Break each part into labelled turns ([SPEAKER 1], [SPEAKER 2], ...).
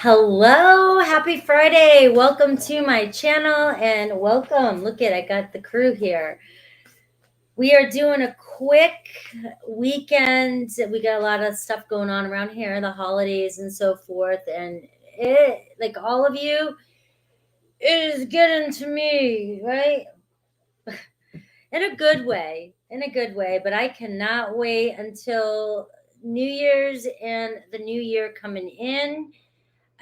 [SPEAKER 1] Hello, happy Friday. Welcome to my channel and welcome. Look at, I got the crew here. We are doing a quick weekend. We got a lot of stuff going on around here, the holidays and so forth. And it, like all of you, is getting to me, right? In a good way, But I cannot wait until New Year's and the new year coming in.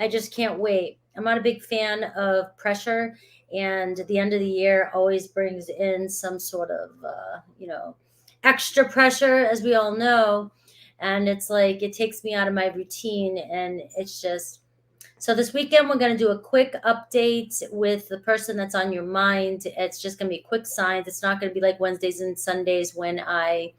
[SPEAKER 1] I just can't wait. I'm not a big fan of pressure, and the end of the year always brings in some sort of, extra pressure, as we all know. And it's like it takes me out of my routine, and it's just so this weekend we're going to do a quick update with the person that's on your mind. It's just going to be quick signs. It's not going to be like Wednesdays and Sundays when I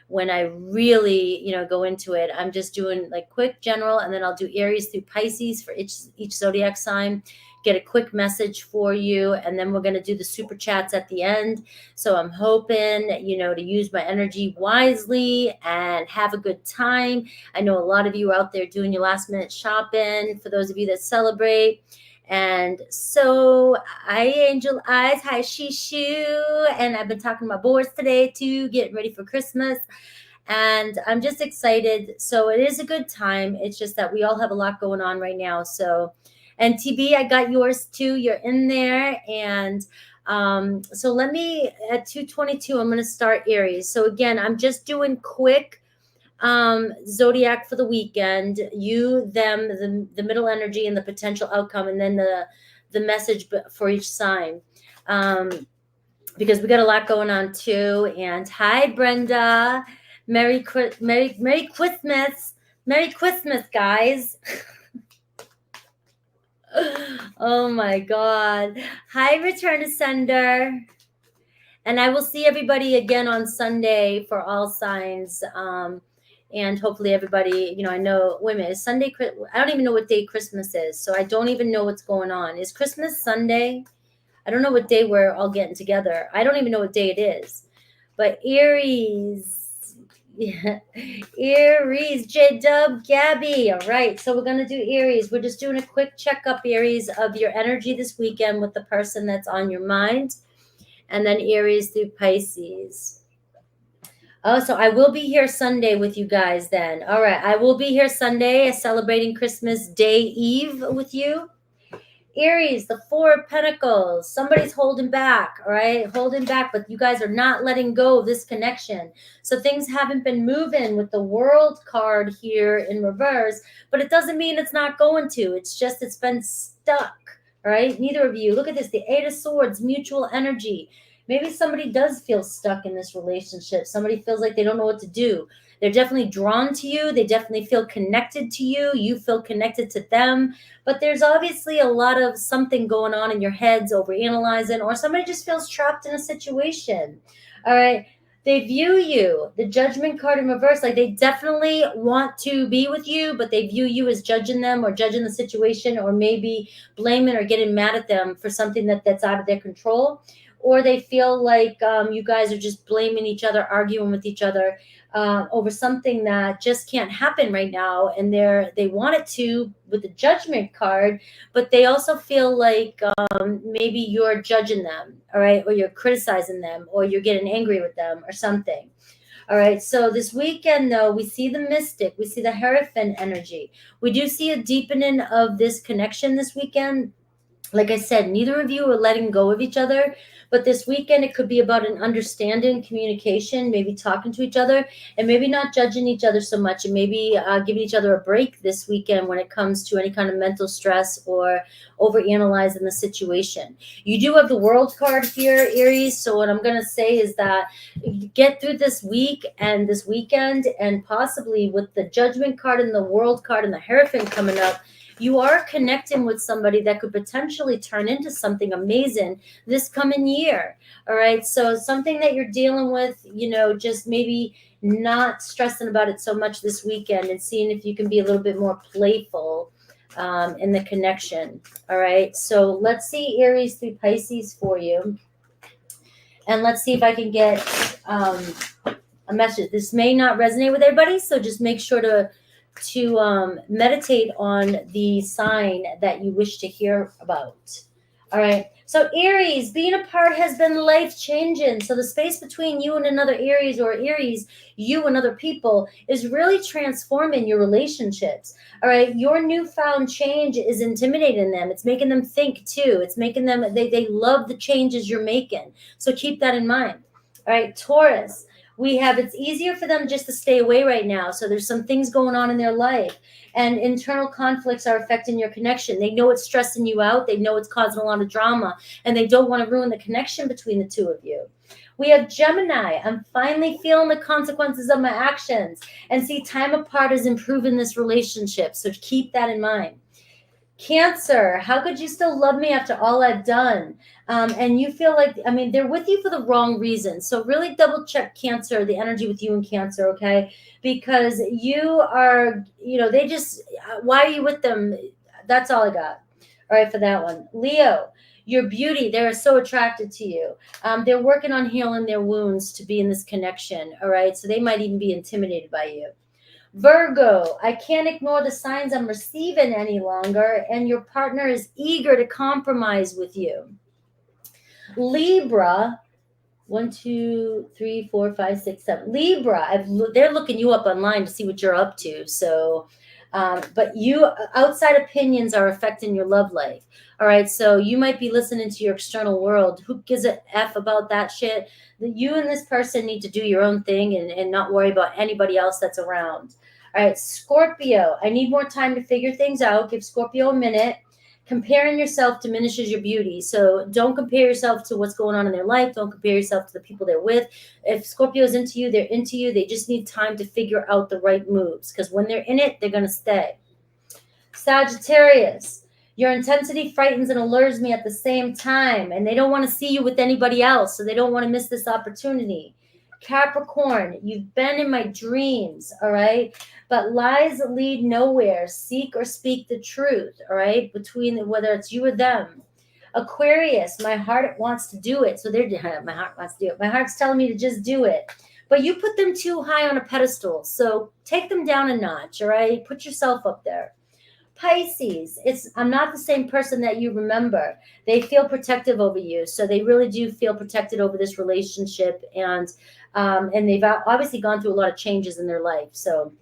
[SPEAKER 1] really, go into it. I'm just doing like quick general, and then I'll do Aries through Pisces for each zodiac sign, get a quick message for you, and then we're going to do the super chats at the end. So I'm hoping, to use my energy wisely and have a good time. I know a lot of you are out there doing your last minute shopping, for those of you that celebrate. And so, hi, Angel Eyes. Hi, Shishu. And I've been talking to my boys today, too, getting ready for Christmas. And I'm just excited. So, it is a good time. It's just that we all have a lot going on right now. So, and TB, I got yours, too. You're in there. And so, let me, at 2:22, I'm going to start Aries. So, again, I'm just doing quick zodiac for the weekend, you, them, the middle energy and the potential outcome, and then the message for each sign, because we got a lot going on too. And hi, Brenda. Merry Christmas, guys. Oh my God. Hi, return to sender. And I will see everybody again on Sunday for all signs. And hopefully everybody, I know, wait a minute, is Sunday, I don't even know what day Christmas is. So I don't even know what's going on. Is Christmas Sunday? I don't know what day we're all getting together. I don't even know what day it is. But Aries, yeah. Aries, J-Dub, Gabby. All right, so we're going to do Aries. We're just doing a quick checkup, Aries, of your energy this weekend with the person that's on your mind. And then Aries through Pisces. Oh, so I will be here Sunday with you guys then. All right, I will be here Sunday celebrating Christmas Day Eve with you. Aries, the Four of Pentacles. Somebody's holding back, all right? Holding back, but you guys are not letting go of this connection. So things haven't been moving with the World card here in reverse, but it doesn't mean it's not going to. It's just it's been stuck, all right? Neither of you. Look at this, the Eight of Swords, mutual energy. Maybe somebody does feel stuck in this relationship. Somebody feels like they don't know what to do. They're definitely drawn to you. They definitely feel connected to you. You feel connected to them. But there's obviously a lot of something going on in your heads, overanalyzing, or somebody just feels trapped in a situation. All right. They view you, the Judgment card in reverse, like they definitely want to be with you, but they view you as judging them or judging the situation, or maybe blaming or getting mad at them for something that's out of their control. Or they feel like you guys are just blaming each other, arguing with each other over something that just can't happen right now. And they want it to with the Judgment card, but they also feel like maybe you're judging them, all right? Or you're criticizing them, or you're getting angry with them or something. All right, so this weekend, though, we see the Mystic, we see the Hierophant energy. We do see a deepening of this connection this weekend. Like I said, neither of you are letting go of each other. But this weekend, it could be about an understanding, communication, maybe talking to each other, and maybe not judging each other so much, and maybe giving each other a break this weekend when it comes to any kind of mental stress or overanalyzing the situation. You do have the World card here, Aries. So what I'm going to say is that get through this week and this weekend, and possibly with the Judgment card and the World card and the Hierophant coming up, you are connecting with somebody that could potentially turn into something amazing this coming year. All right. So something that you're dealing with, just maybe not stressing about it so much this weekend, and seeing if you can be a little bit more playful in the connection. All right. So let's see Aries through Pisces for you. And let's see if I can get a message. This may not resonate with everybody, so just make sure to meditate on the sign that you wish to hear about. All right. So Aries, being apart has been life-changing. So the space between you and another Aries, or Aries, you and other people, is really transforming your relationships. All right. Your newfound change is intimidating them. It's making them think too. It's making them, they love the changes you're making. So keep that in mind. All right. Taurus, we have, it's easier for them just to stay away right now. So there's some things going on in their life, and internal conflicts are affecting your connection. They know it's stressing you out. They know it's causing a lot of drama, and they don't want to ruin the connection between the two of you. We have Gemini. I'm finally feeling the consequences of my actions, and see, time apart is improving this relationship. So keep that in mind. Cancer, how could you still love me after all I've done? And you feel like, I mean, they're with you for the wrong reason. So really double check Cancer, the energy with you and Cancer, okay? Because you are, they just, why are you with them? That's all I got. All right, for that one. Leo, your beauty, they're so attracted to you. They're working on healing their wounds to be in this connection, all right? So they might even be intimidated by you. Virgo, I can't ignore the signs I'm receiving any longer, and your partner is eager to compromise with you. Libra, 1, 2, 3, 4, 5, 6, 7. Libra, they're looking you up online to see what you're up to. So, but outside opinions are affecting your love life. All right, so you might be listening to your external world. Who gives a F about that shit? You and this person need to do your own thing and not worry about anybody else that's around. All right, Scorpio, I need more time to figure things out. Give Scorpio a minute. Comparing yourself diminishes your beauty. So don't compare yourself to what's going on in their life. Don't compare yourself to the people they're with. If Scorpio is into you, they're into you. They just need time to figure out the right moves, because when they're in it, they're going to stay. Sagittarius, your intensity frightens and allures me at the same time, and they don't want to see you with anybody else, so they don't want to miss this opportunity. Capricorn, you've been in my dreams, all right? But lies lead nowhere. Seek or speak the truth, all right? Whether it's you or them. Aquarius, my heart wants to do it. So my heart wants to do it. My heart's telling me to just do it. But you put them too high on a pedestal. So take them down a notch, all right? Put yourself up there. Pisces, I'm not the same person that you remember. They feel protective over you. So they really do feel protected over this relationship. And they've obviously gone through a lot of changes in their life. So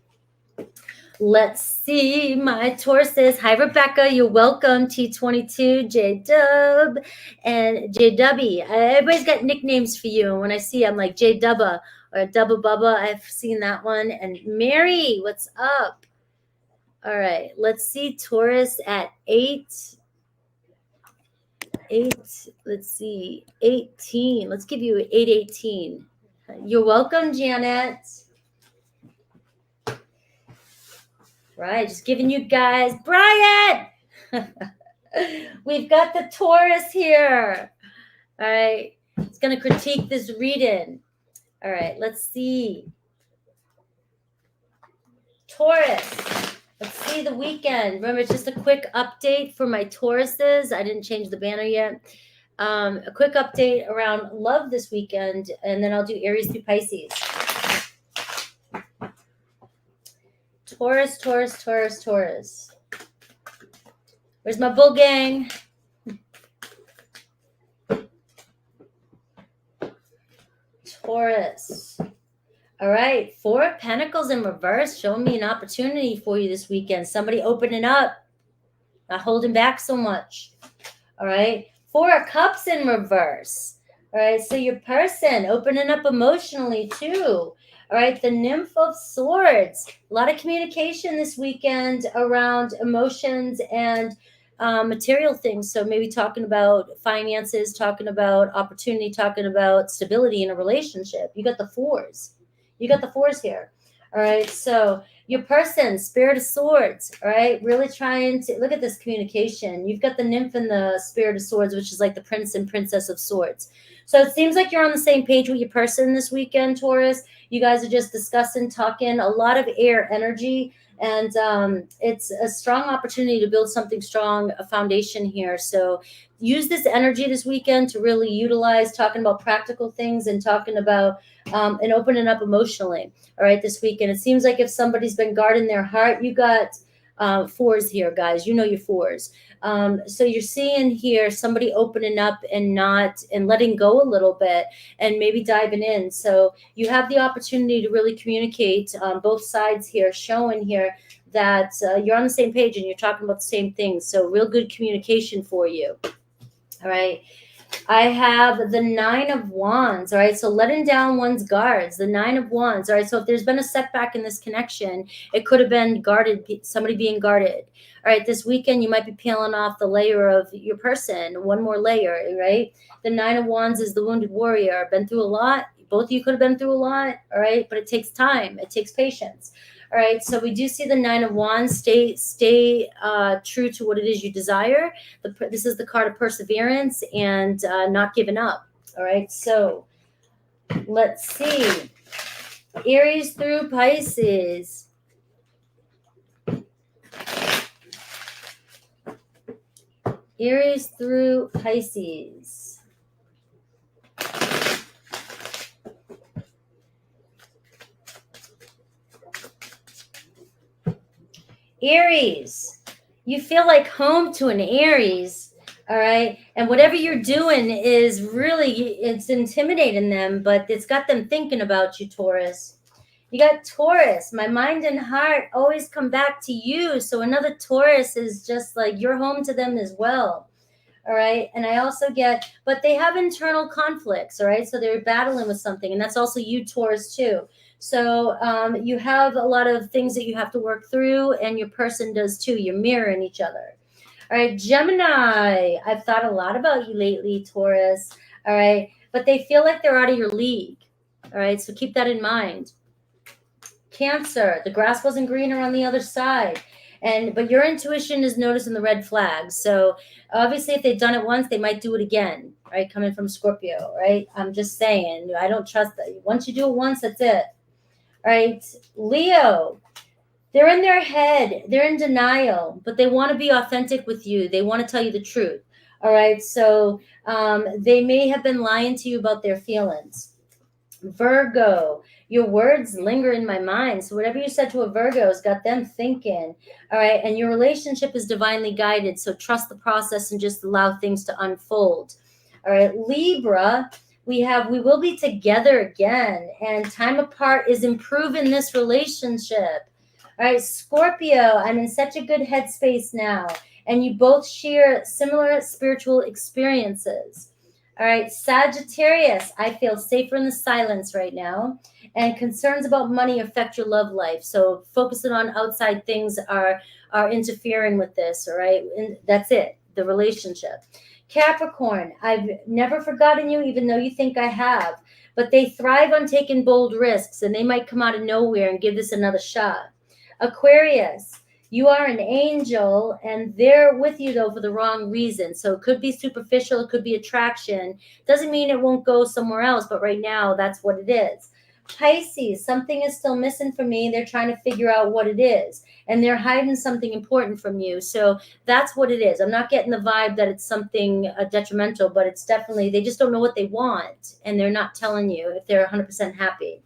[SPEAKER 1] let's see my Tauruses. Hi, Rebecca. You're welcome. T22, J-Dub, and J-Dubby. Everybody's got nicknames for you. And when I see, I'm like J-Dubba or Dubba Bubba. I've seen that one. And Mary, what's up? All right, let's see Taurus at 8. Let's see, 18. Let's give you 818. You're welcome, Janet. Right, just giving you guys. Brian! We've got the Taurus here. All right, it's going to critique this reading. All right, let's see. Taurus. Let's see the weekend. Remember, it's just a quick update for my Tauruses. I didn't change the banner yet. A quick update around love this weekend, and then I'll do Aries through Pisces. Taurus, Taurus, Taurus, Taurus. Where's my bull gang? Taurus. All right, 4 of Pentacles in reverse, showing me an opportunity for you this weekend. Somebody opening up, not holding back so much. All right, 4 of Cups in reverse. All right, so your person opening up emotionally too. All right, the Nymph of Swords. A lot of communication this weekend around emotions and material things. So maybe talking about finances, talking about opportunity, talking about stability in a relationship. You got the 4s. You got the 4s here. All right. So your person, Spirit of Swords. All right. Really trying to look at this communication. You've got the Nymph and the Spirit of Swords, which is like the Prince and Princess of Swords. So it seems like you're on the same page with your person this weekend, Taurus. You guys are just discussing, talking, a lot of air energy. And it's a strong opportunity to build something strong, a foundation here. So use this energy this weekend to really utilize talking about practical things and talking about and opening up emotionally. All right, this weekend. It seems like if somebody's been guarding their heart, you got fours here, guys. You know your fours. So you're seeing here somebody opening up and letting go a little bit and maybe diving in. So you have the opportunity to really communicate on both sides here, showing here that you're on the same page and you're talking about the same things. So real good communication for you. All right. I have the 9 of Wands. All right. So letting down one's guards, the 9 of Wands. All right. So if there's been a setback in this connection, it could have been guarded, somebody being guarded. All right. This weekend, you might be peeling off the layer of your person, one more layer. Right. The 9 of Wands is the wounded warrior. Been through a lot. Both of you could have been through a lot. All right. But it takes time. It takes patience. All right, so we do see the 9 of Wands. Stay true to what it is you desire. This is the card of perseverance and not giving up. All right, so let's see. Aries through Pisces. Aries through Pisces. Aries, you feel like home to an Aries, all right? And whatever you're doing is really, it's intimidating them, but it's got them thinking about you, Taurus. You got Taurus. My mind and heart always come back to you. So another Taurus is just like you're home to them as well. All right. And I also get, but they have internal conflicts. All right. So they're battling with something. And that's also you, Taurus, too. So you have a lot of things that you have to work through, and your person does too. You're mirroring each other. All right. Gemini. I've thought a lot about you lately, Taurus. All right. But they feel like they're out of your league. All right. So keep that in mind. Cancer. The grass wasn't greener on the other side. But your intuition is noticing the red flags. So obviously, if they've done it once, they might do it again, right? Coming from Scorpio, right? I'm just saying, I don't trust that. Once you do it once, that's it. All right, Leo. They're in their head. They're in denial, but they want to be authentic with you. They want to tell you the truth. All right, so they may have been lying to you about their feelings. Virgo, your words linger in my mind. So whatever you said to a Virgo has got them thinking. All right. And your relationship is divinely guided. So trust the process and just allow things to unfold. All right. Libra, we will be together again, and time apart is improving this relationship. All right. Scorpio, I'm in such a good headspace now. And you both share similar spiritual experiences. All right, Sagittarius, I feel safer in the silence right now. And concerns about money affect your love life. So focusing on outside things are interfering with this, all right? And that's it, the relationship. Capricorn, I've never forgotten you, even though you think I have. But they thrive on taking bold risks, and they might come out of nowhere and give this another shot. Aquarius, you are an angel, and they're with you, though, for the wrong reason. So it could be superficial. It could be attraction. Doesn't mean it won't go somewhere else, but right now, that's what it is. Pisces, something is still missing for me. They're trying to figure out what it is, and they're hiding something important from you. So that's what it is. I'm not getting the vibe that it's something detrimental, but it's definitely, they just don't know what they want, and they're not telling you if they're 100% happy.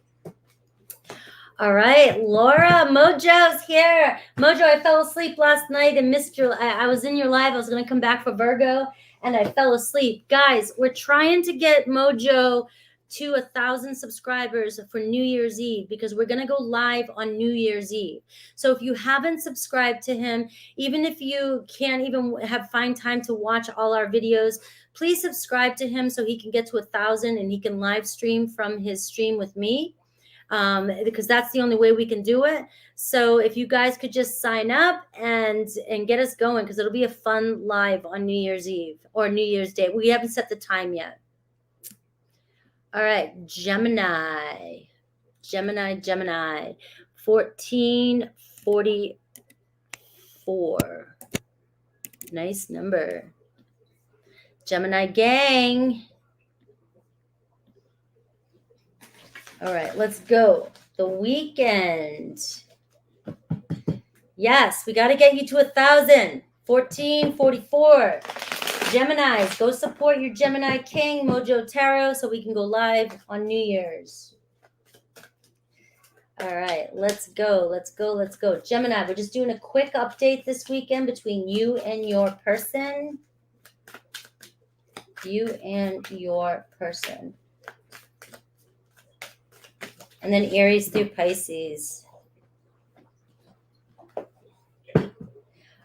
[SPEAKER 1] All right, Laura, Mojo's here. Mojo, I fell asleep last night and missed I was in your live. I was going to come back for Virgo, and I fell asleep. Guys, we're trying to get Mojo to 1,000 subscribers for New Year's Eve, because we're going to go live on New Year's Eve. So if you haven't subscribed to him, even if you can't even find time to watch all our videos, please subscribe to him so he can get to 1,000 and he can live stream from his stream with me. Because that's the only way we can do it. So if you guys could just sign up and get us going, because it'll be a fun live on New Year's Eve or New Year's Day. We haven't set the time yet. All right, Gemini, 1444. Nice number. Gemini gang. All right, let's go. The weekend. Yes, we got to get you to 1,000. 1444. Geminis, go support your Gemini King, Mojo Tarot, so we can go live on New Year's. All right, let's go, let's go, let's go. Gemini, we're just doing a quick update this weekend between you and your person. You and your person. And then Aries through Pisces.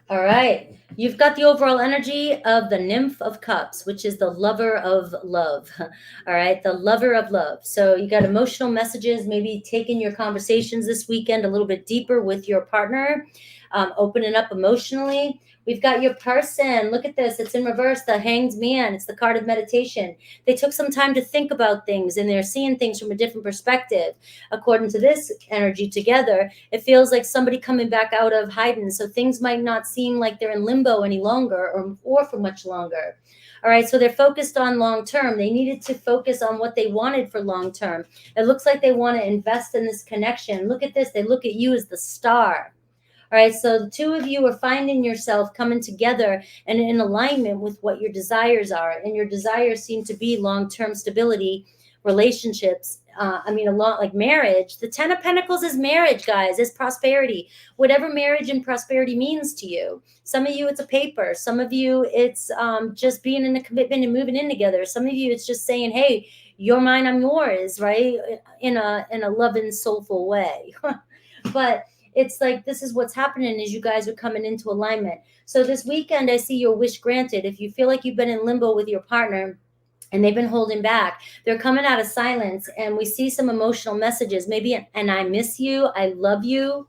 [SPEAKER 1] All right. You've got the overall energy of the Nymph of Cups, which is the lover of love. All right. The lover of love. So you got emotional messages, maybe taking your conversations this weekend a little bit deeper with your partner, opening up emotionally. We've got your person. Look at this. It's in reverse. The Hanged Man. It's the card of meditation. They took some time to think about things and they're seeing things from a different perspective. According to this energy together, it feels like somebody coming back out of hiding. So things might not seem like they're in limbo any longer or for much longer. All right. So they're focused on long term. They needed to focus on what they wanted for long term. It looks like they want to invest in this connection. Look at this. They look at you as the star. All right, so the two of you are finding yourself coming together and in alignment with what your desires are. And your desires seem to be long-term stability, relationships. A lot like marriage. The 10 of Pentacles is marriage, guys. It's prosperity. Whatever marriage and prosperity means to you. Some of you, it's a paper. Some of you, it's just being in a commitment and moving in together. Some of you, it's just saying, hey, you're mine, I'm yours, right? In a loving, soulful way. But it's like this is what's happening as you guys are coming into alignment. So this weekend, I see your wish granted. If you feel like you've been in limbo with your partner and they've been holding back, they're coming out of silence, and we see some emotional messages. Maybe, and I miss you, I love you,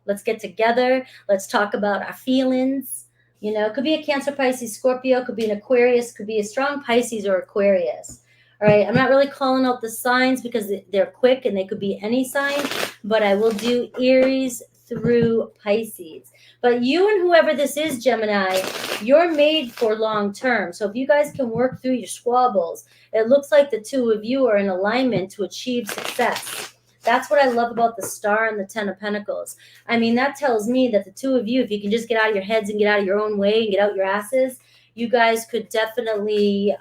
[SPEAKER 1] let's get together, let's talk about our feelings. You know, it could be a Cancer, Pisces, Scorpio, could be an Aquarius, could be a strong Pisces or Aquarius. All right, I'm not really calling out the signs because they're quick and they could be any sign, but I will do Aries through Pisces. But you and whoever this is, Gemini, you're made for long term. So if you guys can work through your squabbles, it looks like the two of you are in alignment to achieve success. That's what I love about the Star and the 10 of Pentacles. I mean, that tells me that the two of you, if you can just get out of your heads and get out of your own way and get out your asses, you guys could definitely,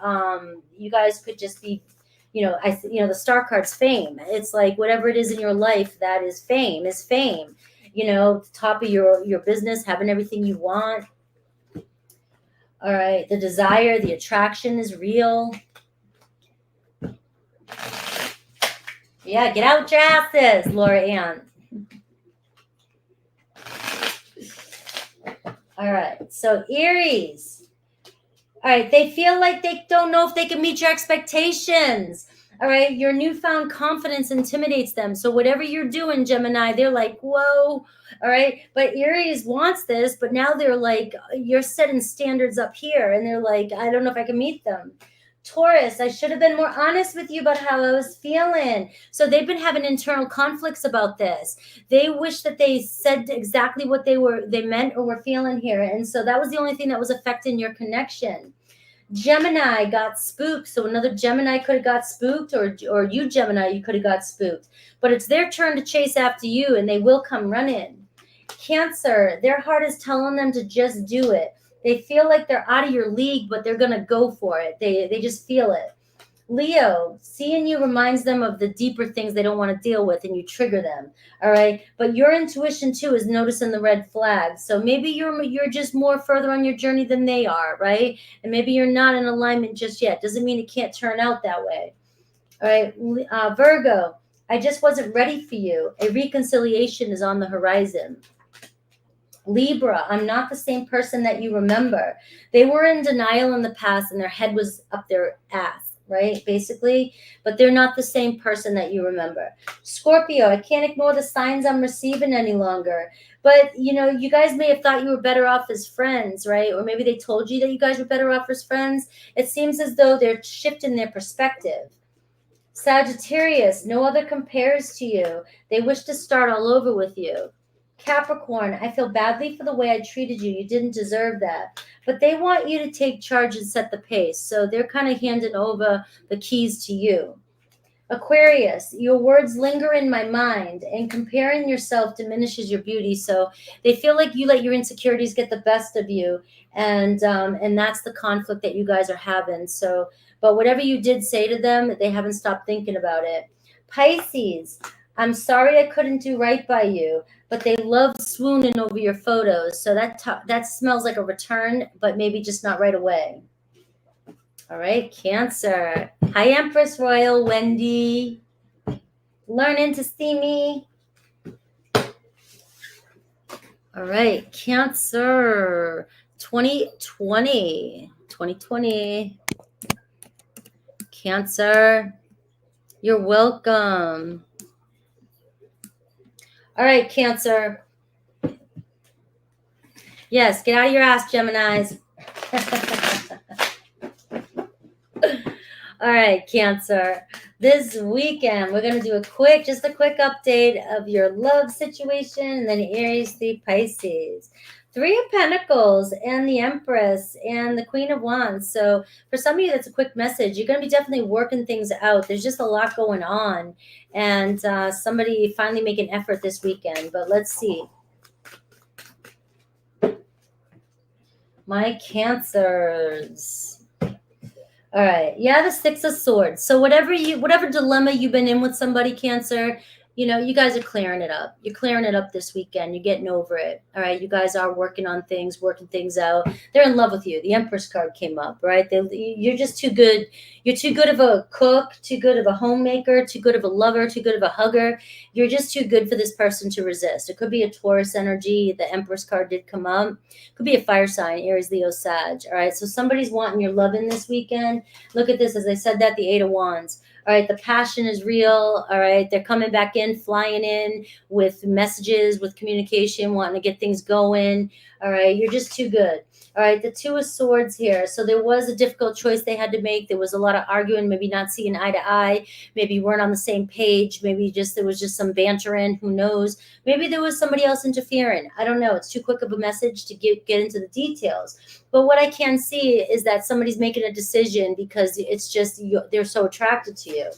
[SPEAKER 1] you guys could just be, the star card's fame. It's like whatever it is in your life that is fame. You know, top of your business, having everything you want. All right, the desire, the attraction is real. Yeah, get out your asses, Laura Ann. All right, so Aries. All right, they feel like they don't know if they can meet your expectations. All right, your newfound confidence intimidates them. So whatever you're doing, Gemini, they're like, whoa. All right, but Aries wants this, but now they're like, you're setting standards up here. And they're like, I don't know if I can meet them. Taurus, I should have been more honest with you about how I was feeling. So they've been having internal conflicts about this. They wish that they said exactly what they meant or were feeling here. And so that was the only thing that was affecting your connection. Gemini got spooked. So another Gemini could have got spooked, or you Gemini, you could have got spooked. But it's their turn to chase after you, and they will come running. Cancer, their heart is telling them to just do it. They feel like they're out of your league, but they're going to go for it. They just feel it. Leo, seeing you reminds them of the deeper things they don't want to deal with, and you trigger them. All right. But your intuition, too, is noticing the red flags. So maybe you're just more further on your journey than they are. Right. And maybe you're not in alignment just yet. Doesn't mean it can't turn out that way. All right. Virgo, I just wasn't ready for you. A reconciliation is on the horizon. Libra, I'm not the same person that you remember. They were in denial in the past and their head was up their ass, right? Basically, but they're not the same person that you remember. Scorpio, I can't ignore the signs I'm receiving any longer. But, you guys may have thought you were better off as friends, right? Or maybe they told you that you guys were better off as friends. It seems as though they're shifting their perspective. Sagittarius, no other compares to you. They wish to start all over with you. Capricorn, I feel badly for the way I treated you. You didn't deserve that. But they want you to take charge and set the pace. So they're kind of handing over the keys to you. Aquarius, your words linger in my mind, and comparing yourself diminishes your beauty. So they feel like you let your insecurities get the best of you, and that's the conflict that you guys are having. So, but whatever you did say to them, they haven't stopped thinking about it. Pisces, I'm sorry I couldn't do right by you, but they love swooning over your photos. So that smells like a return, but maybe just not right away. All right, Cancer. Hi, Empress Royal Wendy. Learning to see me. All right, Cancer. 2020. Cancer. You're welcome. All right, Cancer. Yes, get out of your ass, Geminis. All right, Cancer. This weekend, we're going to do just a quick update of your love situation, and then Aries, 3 Pisces. 3 of Pentacles and the Empress and the Queen of Wands. So for some of you, that's a quick message. You're going to be definitely working things out. There's just a lot going on, and somebody finally make an effort this weekend. But let's see. My Cancers. All right. Yeah, the 6 of Swords. So whatever dilemma you've been in with somebody, Cancer, you guys are clearing it up. You're clearing it up this weekend. You're getting over it. All right. You guys are working on things, working things out. They're in love with you. The Empress card came up, right? You're just too good. You're too good of a cook, too good of a homemaker, too good of a lover, too good of a hugger. You're just too good for this person to resist. It could be a Taurus energy. The Empress card did come up. Could be a fire sign, Aries, Leo, Sag. All right. So somebody's wanting your loving this weekend. Look at this. As I said that, the 8 of Wands. All right, the passion is real. All right, they're coming back in, flying in with messages, with communication, wanting to get things going. All right, you're just too good. All right, the 2 of Swords here. So there was a difficult choice they had to make. There was a lot of arguing, maybe not seeing eye to eye. Maybe you weren't on the same page. Maybe there was just some bantering. Who knows? Maybe there was somebody else interfering. I don't know. It's too quick of a message to get into the details. But what I can see is that somebody's making a decision because it's just they're so attracted to you.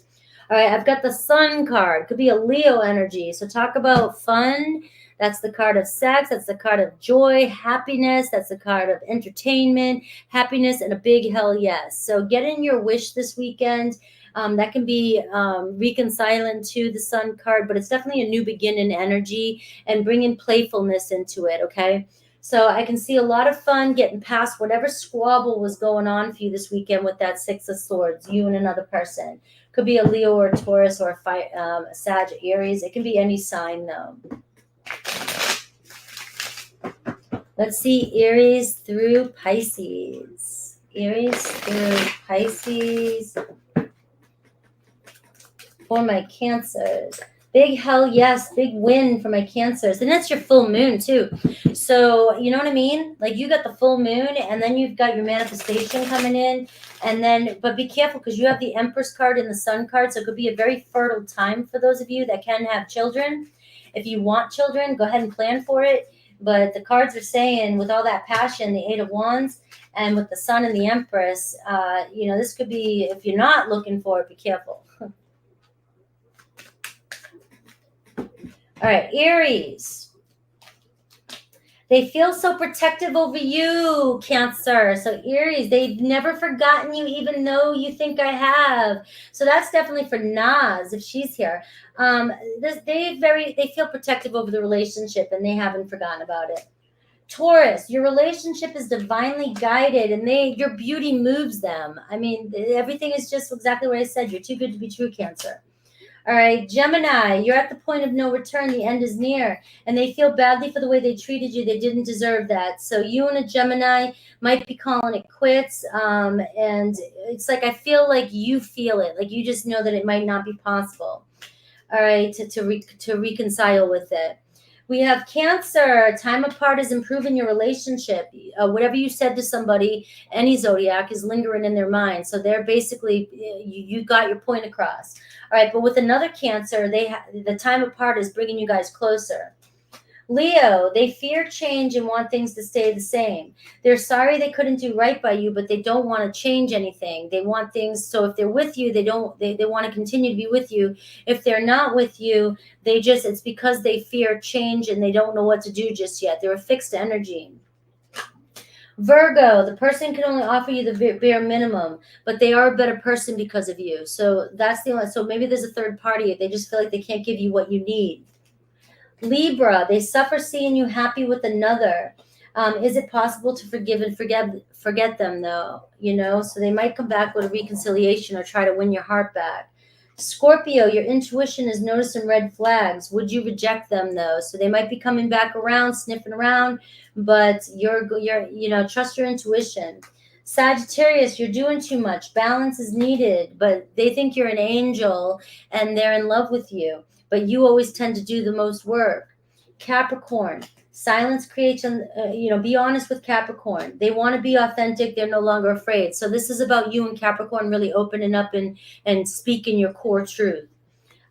[SPEAKER 1] All right, I've got the Sun card. Could be a Leo energy. So talk about fun. That's the card of sex. That's the card of joy, happiness. That's the card of entertainment, happiness, and a big hell yes. So get in your wish this weekend. That can be reconciling to the Sun card, but it's definitely a new beginning energy and bringing playfulness into it, okay? So I can see a lot of fun getting past whatever squabble was going on for you this weekend with that 6 of Swords, you and another person. Could be a Leo or a Taurus or a Sag, Aries. It can be any sign, though. Let's see Aries through Pisces. Aries through Pisces for my Cancers. Big hell yes, big win for my Cancers. And that's your full moon too. So you know what I mean? Like you got the full moon and then you've got your manifestation coming in. And then, but be careful because you have the Empress card and the Sun card. So it could be a very fertile time for those of you that can have children. If you want children, go ahead and plan for it. But the cards are saying with all that passion, the 8 of Wands and with the Sun and the Empress, this could be, if you're not looking for it, be careful. All right, Aries. They feel so protective over you, Cancer. So Aries, they've never forgotten you, even though you think I have. So that's definitely for Naz, if she's here. They feel protective over the relationship, and they haven't forgotten about it. Taurus, your relationship is divinely guided, and your beauty moves them. I mean, everything is just exactly what I said. You're too good to be true, Cancer. All right, Gemini, you're at the point of no return. The end is near, and they feel badly for the way they treated you. They didn't deserve that. So you and a Gemini might be calling it quits, and it's like I feel like you feel it. Like you just know that it might not be possible. All right, to reconcile with it. We have Cancer. Time apart is improving your relationship. Whatever you said to somebody, any zodiac, is lingering in their mind. So they're basically, you got your point across. All right, but with another Cancer, the time apart is bringing you guys closer. Leo, they fear change and want things to stay the same. They're sorry they couldn't do right by you, but they don't want to change anything. They want things, so if they're with you, they want to continue to be with you. If they're not with you, it's because they fear change and they don't know what to do just yet. They're a fixed energy. Virgo, the person can only offer you the bare minimum, but they are a better person because of you. So that's the only, so maybe there's a third party. They just feel like they can't give you what you need. Libra, they suffer seeing you happy with another. Is it possible to forgive and forget them though? So they might come back with a reconciliation or try to win your heart back. Scorpio, your intuition is noticing red flags. Would you reject them though? So they might be coming back around, sniffing around, but you're trust your intuition. Sagittarius, you're doing too much. Balance is needed, but they think you're an angel and they're in love with you, but you always tend to do the most work. Capricorn, silence creates, be honest with Capricorn. They want to be authentic. They're no longer afraid. So this is about you and Capricorn really opening up and speaking your core truth.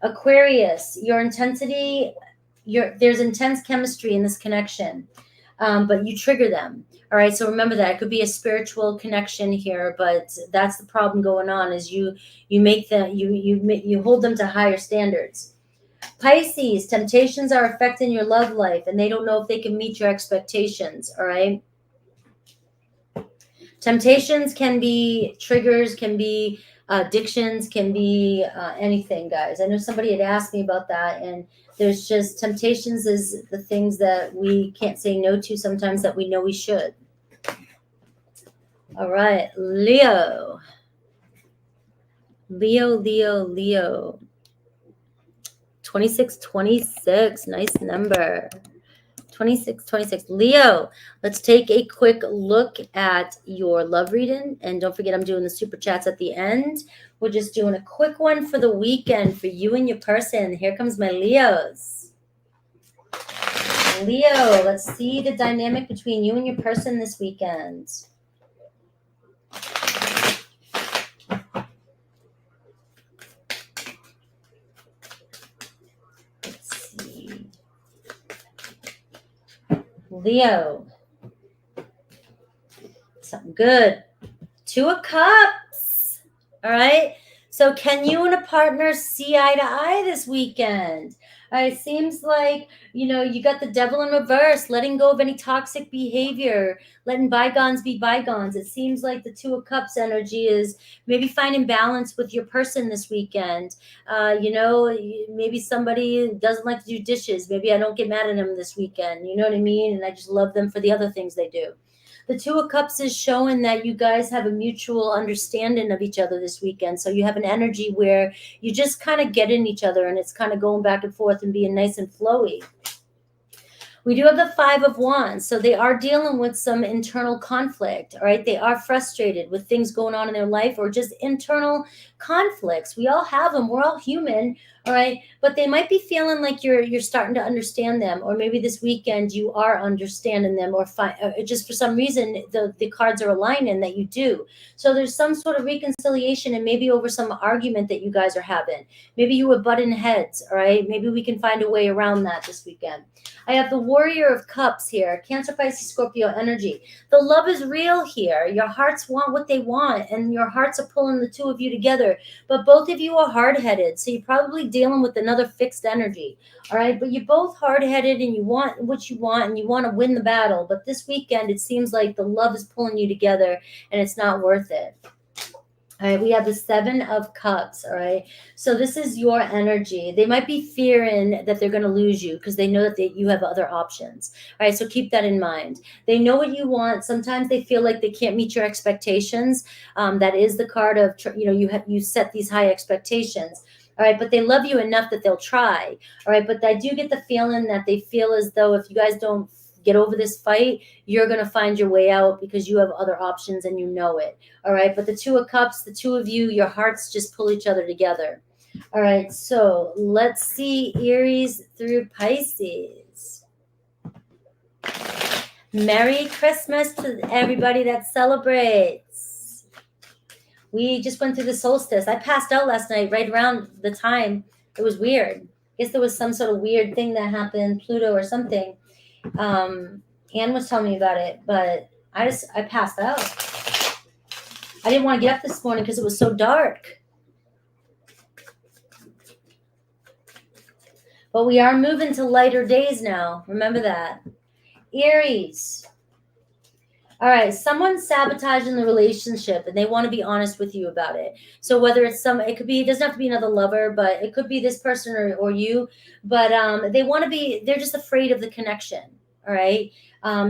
[SPEAKER 1] Aquarius, your intensity, there's intense chemistry in this connection, but you trigger them. All right, so remember that it could be a spiritual connection here, but that's the problem going on is you make them you hold them to higher standards. Pisces, temptations are affecting your love life and they don't know if they can meet your expectations. All right, temptations can be triggers, can be addictions, can be anything, guys. I know somebody had asked me about that, and there's just temptations is the things that we can't say no to sometimes that we know we should. All right, Leo. 2626, nice number. 2626. Leo, let's take a quick look at your love reading. And don't forget, I'm doing the super chats at the end. We're just doing a quick one for the weekend for you and your person. Here comes my Leos. Leo, let's see the dynamic between you and your person this weekend. Leo, something good. 2 of Cups. All right. So can you and a partner see eye to eye this weekend? All right. Seems like, you got the devil in reverse, letting go of any toxic behavior, letting bygones be bygones. It seems like the 2 of Cups energy is maybe finding balance with your person this weekend. Maybe somebody doesn't like to do dishes. Maybe I don't get mad at them this weekend. You know what I mean? And I just love them for the other things they do. The 2 of Cups is showing that you guys have a mutual understanding of each other this weekend. So you have an energy where you just kind of get in each other and it's kind of going back and forth and being nice and flowy. We do have the 5 of Wands. So they are dealing with some internal conflict. All right. They are frustrated with things going on in their life or just internal conflicts. We all have them. We're all human. All right. But they might be feeling like you're starting to understand them. Or maybe this weekend you are understanding them or just for some reason the cards are aligning that you do. So there's some sort of reconciliation and maybe over some argument that you guys are having. Maybe you were butting heads. All right. Maybe we can find a way around that this weekend. I have the Warrior of Cups here, Cancer, Pisces, Scorpio energy. The love is real here. Your hearts want what they want, and your hearts are pulling the 2 of you together. But both of you are hard-headed, so you're probably dealing with another fixed energy. All right, but you're both hard-headed, and you want what you want, and you want to win the battle. But this weekend, it seems like the love is pulling you together, and it's not worth it. All right, we have the 7 of Cups, all right? So this is your energy. They might be fearing that they're going to lose you because they know that you have other options. All right, so keep that in mind. They know what you want. Sometimes they feel like they can't meet your expectations. That is the card of, you set these high expectations. All right, but they love you enough that they'll try. All right, but I do get the feeling that they feel as though if you guys don't get over this fight, you're going to find your way out because you have other options and you know it. All right. But the 2 of Cups, the 2 of you, your hearts just pull each other together. All right. So let's see Aries through Pisces. Merry Christmas to everybody that celebrates. We just went through the solstice. I passed out last night right around the time. It was weird. I guess there was some sort of weird thing that happened, Pluto or something. Anne was telling me about it, but I passed out. I didn't want to get up this morning because it was so dark. But we are moving to lighter days now. Remember that. Aries. All right, someone's sabotaging the relationship and they want to be honest with you about it. So whether it's it could be, it doesn't have to be another lover, but it could be this person or you, but they're just afraid of the connection. All right.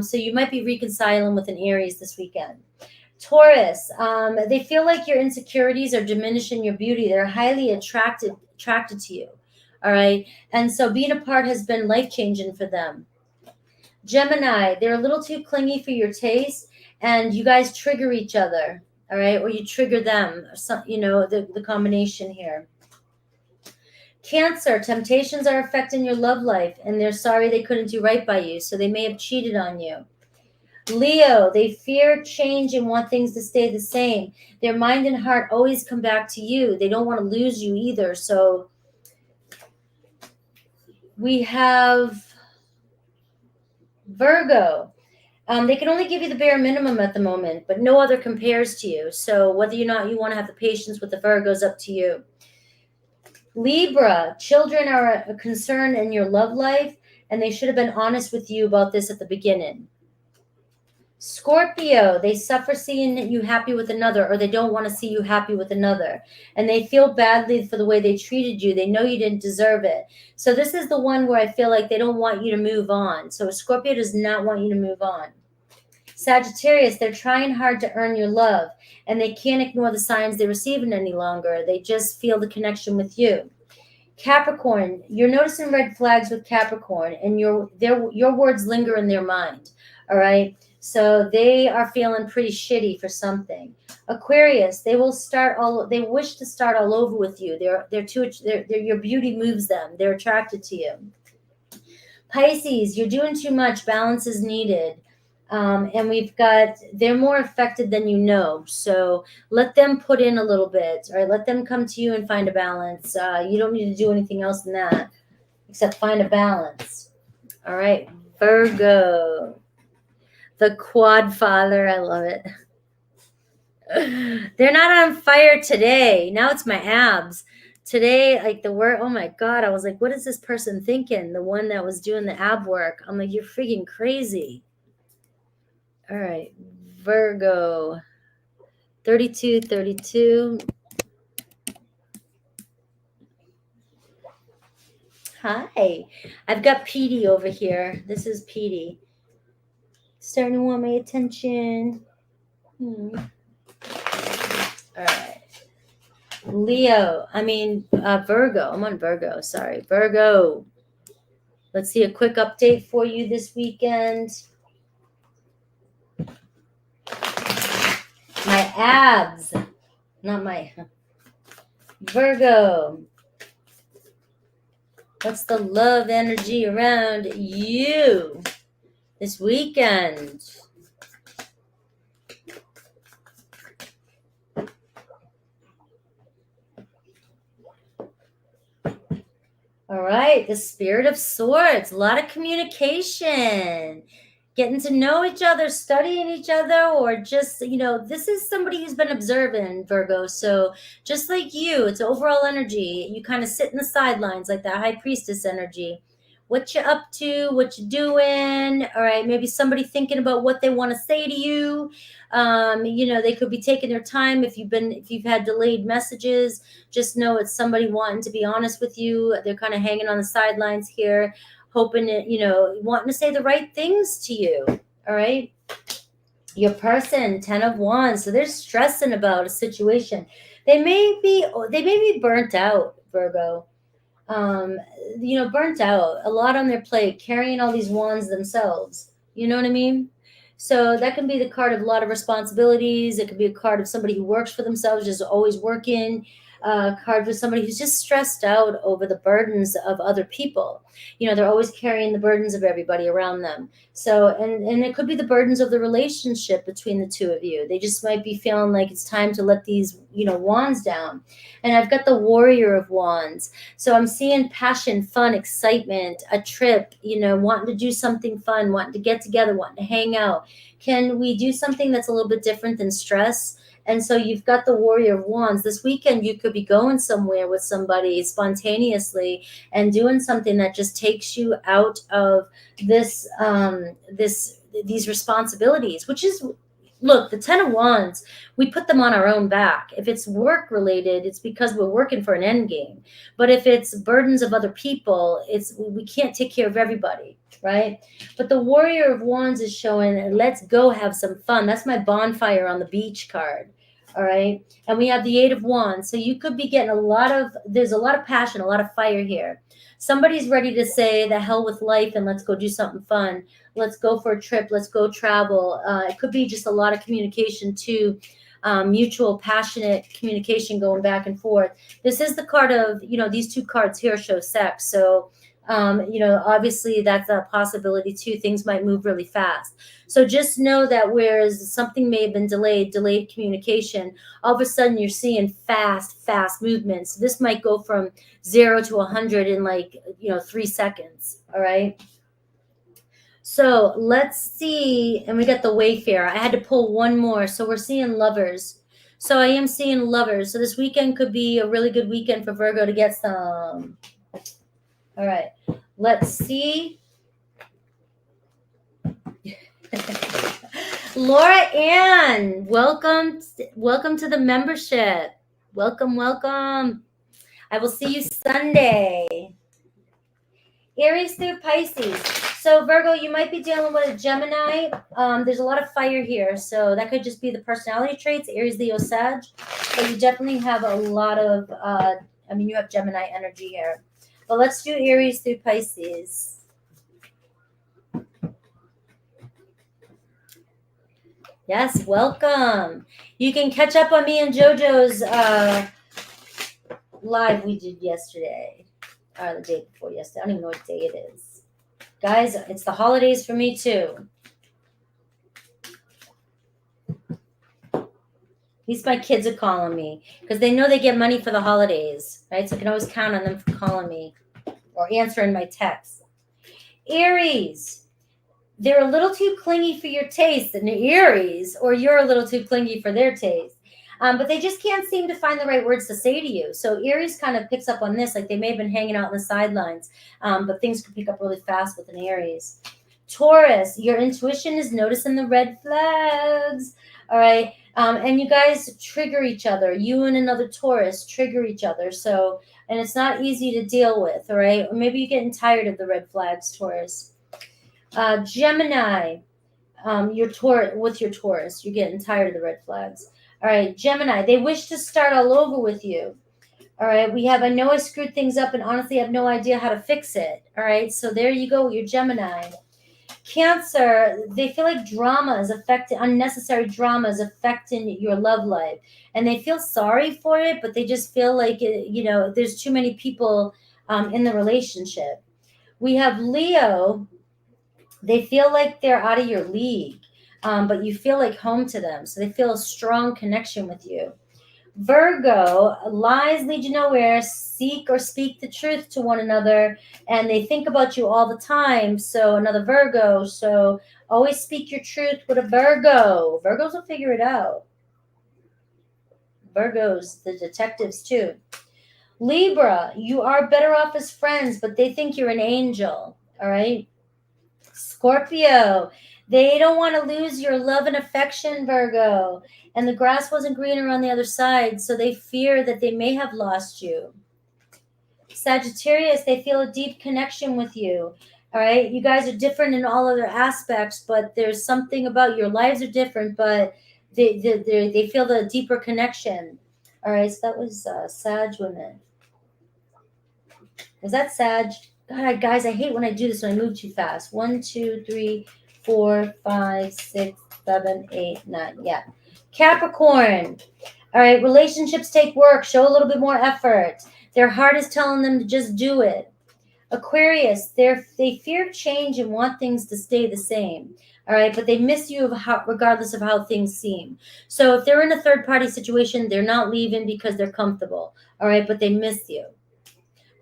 [SPEAKER 1] So you might be reconciling with an Aries this weekend. Taurus, they feel like your insecurities are diminishing your beauty. They're highly attracted to you. All right. And so being apart has been life-changing for them. Gemini, they're a little too clingy for your taste, and you guys trigger each other, all right? Or you trigger them, the combination here. Cancer, temptations are affecting your love life, and they're sorry they couldn't do right by you, so they may have cheated on you. Leo, they fear change and want things to stay the same. Their mind and heart always come back to you. They don't want to lose you either, so we have Virgo. They can only give you the bare minimum at the moment, but no other compares to you. So whether or not you want to have the patience with the Virgos, up to you. Libra, children are a concern in your love life, and they should have been honest with you about this at the beginning. Scorpio, they suffer seeing you happy with another, or they don't want to see you happy with another. And they feel badly for the way they treated you. They know you didn't deserve it. So this is the one where I feel like they don't want you to move on. So Scorpio does not want you to move on. Sagittarius, they're trying hard to earn your love, and they can't ignore the signs they're receiving any longer. They just feel the connection with you. Capricorn, you're noticing red flags with Capricorn, and your words linger in their mind. All right. So they are feeling pretty shitty for something. Aquarius, they wish to start all over with you. Your beauty moves them. They're attracted to you. Pisces, you're doing too much. Balance is needed. And they're more affected than you know. So let them put in a little bit, all right? Let them come to you and find a balance. You don't need to do anything else than that, except find a balance. All right, Virgo. The quad father, I love it. They're not on fire today. Now it's my abs. Today, like the word, oh my God, I was like, what is this person thinking? The one that was doing the ab work. I'm like, you're freaking crazy. All right, Virgo. 32. Hi, I've got Petey over here. This is Petey. Starting to want my attention. All right. Virgo. I'm on Virgo. Sorry. Virgo. Let's see a quick update for you this weekend. My abs. Not my... Virgo. What's the love energy around you this weekend? All right, the Spirit of Swords, a lot of communication, getting to know each other, studying each other, or just, this is somebody who's been observing, Virgo. So just like you, it's overall energy. You kind of sit in the sidelines like that High Priestess energy. What you up to, what you doing, all right, maybe somebody thinking about what they want to say to you. They could be taking their time. If you've had delayed messages, just know it's somebody wanting to be honest with you. They're kind of hanging on the sidelines here, hoping that, wanting to say the right things to you, all right? Your person, 10 of Wands, so they're stressing about a situation. They may be burnt out, Virgo. Burnt out, a lot on their plate, carrying all these wands themselves. You know what I mean? So that can be the card of a lot of responsibilities. It could be a card of somebody who works for themselves, just always working. card for somebody who's just stressed out over the burdens of other people. You know, they're always carrying the burdens of everybody around them. So, and it could be the burdens of the relationship between the two of you. They just might be feeling like it's time to let these, you know, wands down. And I've got the Warrior of Wands. So I'm seeing passion, fun, excitement, a trip, you know, wanting to do something fun, wanting to get together, wanting to hang out. Can we do something that's a little bit different than stress? And so you've got the Warrior of Wands. This weekend, you could be going somewhere with somebody spontaneously and doing something that just takes you out of this, these responsibilities, which is, look, the 10 of Wands, we put them on our own back. If it's work related, it's because we're working for an end game. But if it's burdens of other people, we can't take care of everybody, right? But the Warrior of Wands is showing, let's go have some fun. That's my bonfire on the beach card. All right. And we have the 8 of Wands. So you could be getting there's a lot of passion, a lot of fire here. Somebody's ready to say the hell with life and let's go do something fun. Let's go for a trip. Let's go travel. It could be just a lot of communication too. Mutual, passionate communication going back and forth. This is the card of, you know, these two cards here show sex. So, you know, obviously that's a possibility too. Things might move really fast. So just know that whereas something may have been delayed communication, all of a sudden you're seeing fast movements. This might go from 0 to 100 in like, you know, 3 seconds. All right. So let's see. And we got the Wayfarer. I had to pull one more. So we're seeing Lovers. So I am seeing Lovers. So this weekend could be a really good weekend for Virgo to get some. All right. Let's see. Laura Ann, welcome to the membership. Welcome. I will see you Sunday. Aries through Pisces. So Virgo, you might be dealing with a Gemini. There's a lot of fire here. So that could just be the personality traits, Aries, Leo, Sag. But you definitely have a lot of, you have Gemini energy here. But let's do Aries through Pisces. Yes, welcome. You can catch up on me and JoJo's live we did yesterday. Or the day before yesterday. I don't even know what day it is. Guys, it's the holidays for me too. At least my kids are calling me because they know they get money for the holidays, right? So I can always count on them for calling me or answering my texts. Aries. They're a little too clingy for your taste, and Aries, or you're a little too clingy for their taste. But they just can't seem to find the right words to say to you. So Aries kind of picks up on this, like they may have been hanging out on the sidelines, but things could pick up really fast with an Aries. Taurus, your intuition is noticing the red flags. All right. And you guys trigger each other. You and another Taurus trigger each other. So, and it's not easy to deal with. All right. Or maybe you're getting tired of the red flags, Taurus. Gemini, your Taurus, you're getting tired of the red flags. All right, Gemini, they wish to start all over with you. All right, we have, I know I screwed things up and honestly have no idea how to fix it. All right, so there you go, your Gemini. Cancer, they feel like unnecessary drama is affecting your love life. And they feel sorry for it, but they just feel like, there's too many people in the relationship. We have Leo. They feel like they're out of your league, but you feel like home to them. So they feel a strong connection with you. Virgo, lies lead you nowhere. Seek or speak the truth to one another, and they think about you all the time. So another Virgo. So always speak your truth with a Virgo. Virgos will figure it out. Virgos, the detectives too. Libra, you are better off as friends, but they think you're an angel. All right. Scorpio, they don't want to lose your love and affection, Virgo. And the grass wasn't greener on the other side, so they fear that they may have lost you. Sagittarius, they feel a deep connection with you. All right, you guys are different in all other aspects, but there's something about your lives are different, but they feel the deeper connection. All right, so that was Sag women. Was that Sag? God, guys, I hate when I do this when I move too fast. 1, 2, 3, 4, 5, 6, 7, 8, 9. Yeah. Capricorn. All All right, relationships take work. Show a little bit more effort. Their heart is telling them to just do it. Aquarius, they fear change and want things to stay the same. All right, but they miss you regardless of how things seem. So if they're in a third-party situation, they're not leaving because they're comfortable. All right, but they miss you.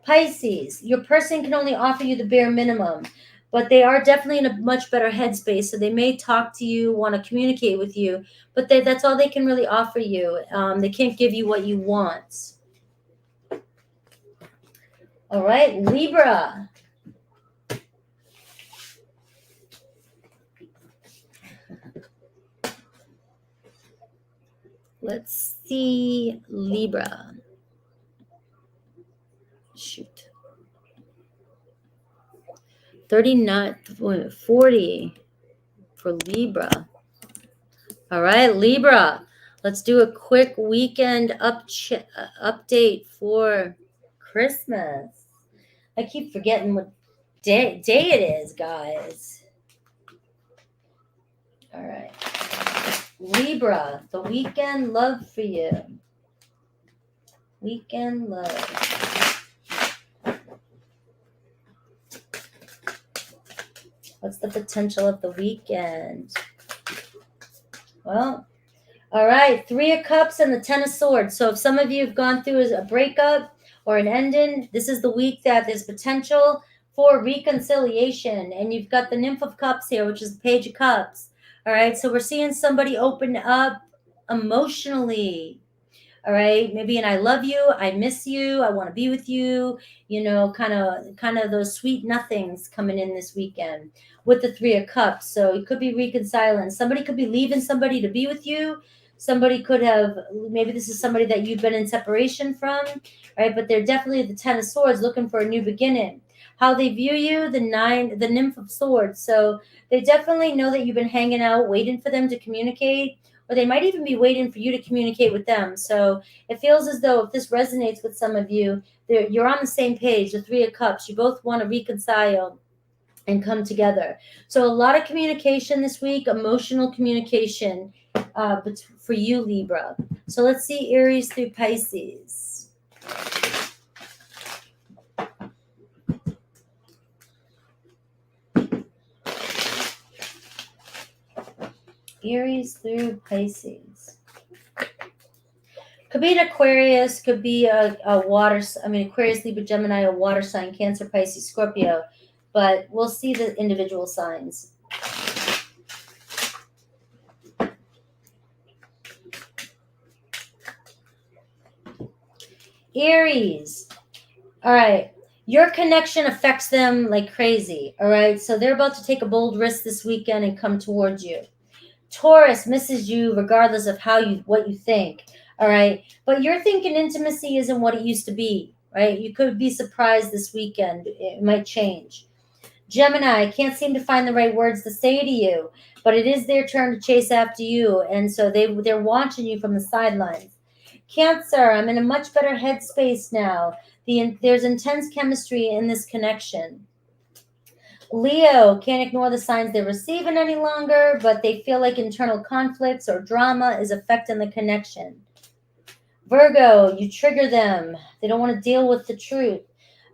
[SPEAKER 1] Pisces, your person can only offer you the bare minimum, but they are definitely in a much better headspace. So they may talk to you, want to communicate with you, but that's all they can really offer you. They can't give you what you want. All right, Libra. Let's see, Libra. Shoot. 39, 40 for Libra. All right, Libra. Let's do a quick weekend update for Christmas. I keep forgetting what day it is, guys. All right. Libra, the weekend love for you. Weekend love. What's the potential of the weekend? Well, all right. 3 of Cups and the 10 of Swords. So if some of you have gone through a breakup or an ending, this is the week that there's potential for reconciliation. And you've got the Nymph of Cups here, which is the Page of Cups. All right. So we're seeing somebody open up emotionally. All right, maybe an I love you, I miss you, I want to be with you, you know, kind of those sweet nothings coming in this weekend with the 3 of Cups. So it could be reconciling. Somebody could be leaving somebody to be with you. Somebody could have, maybe this is somebody that you've been in separation from, right? But they're definitely the 10 of Swords looking for a new beginning. How they view you, the Nymph of Swords. So they definitely know that you've been hanging out, waiting for them to communicate, or they might even be waiting for you to communicate with them. So it feels as though if this resonates with some of you, you're on the same page, the 3 of Cups. You both want to reconcile and come together. So a lot of communication this week, emotional communication for you, Libra. So let's see Aries through Pisces. Aries through Pisces. Could be an Aquarius, could be a Aquarius, Libra, Gemini, a water sign, Cancer, Pisces, Scorpio. But we'll see the individual signs. Aries. All right. Your connection affects them like crazy. All right. So they're about to take a bold risk this weekend and come towards you. Taurus misses you regardless of what you think. All right. But you're thinking intimacy isn't what it used to be, right? You could be surprised this weekend. It might change. Gemini, can't seem to find the right words to say to you, but it is their turn to chase after you. And so they're watching you from the sidelines. Cancer, I'm in a much better headspace now. There's intense chemistry in this connection. Leo, can't ignore the signs they're receiving any longer, but they feel like internal conflicts or drama is affecting the connection. Virgo, you trigger them. They don't want to deal with the truth,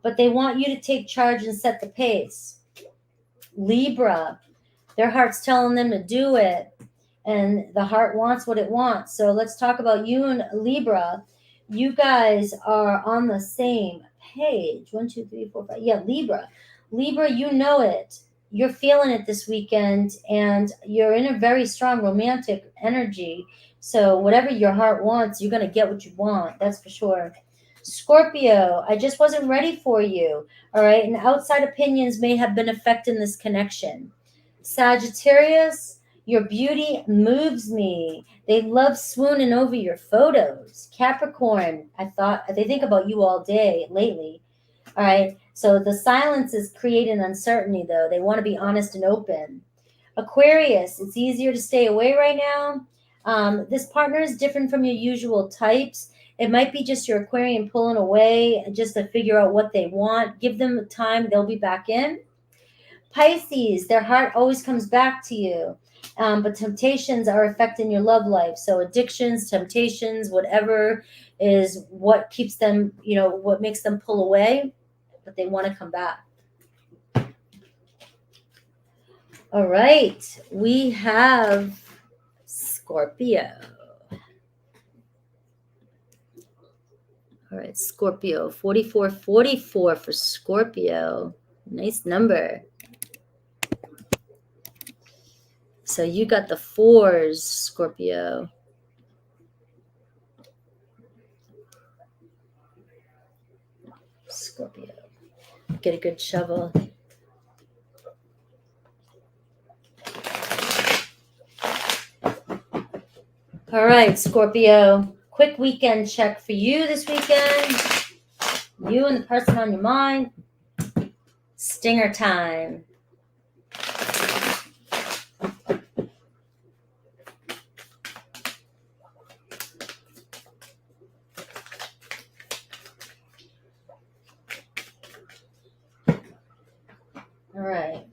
[SPEAKER 1] but they want you to take charge and set the pace. Libra, their heart's telling them to do it, and the heart wants what it wants. So let's talk about you and Libra. You guys are on the same page. 1, 2, 3, 4, 5. Yeah, Libra. Libra, you know it. You're feeling it this weekend, and you're in a very strong romantic energy. So whatever your heart wants, you're going to get what you want. That's for sure. Scorpio, I just wasn't ready for you. All right. And outside opinions may have been affecting this connection. Sagittarius, your beauty moves me. They love swooning over your photos. Capricorn, they think about you all day lately. All right. So the silence is creating uncertainty, though. They want to be honest and open. Aquarius, it's easier to stay away right now. This partner is different from your usual types. It might be just your Aquarian pulling away just to figure out what they want. Give them time. They'll be back in. Pisces, their heart always comes back to you. But temptations are affecting your love life. So addictions, temptations, whatever is what keeps them, what makes them pull away, but they want to come back. All right, we have Scorpio. All right, Scorpio, 4444 for Scorpio. Nice number. So you got the 4s, Scorpio. Scorpio. Get a good shovel. All right, Scorpio. Quick weekend check for you this weekend. You and the person on your mind. Stinger time. All right.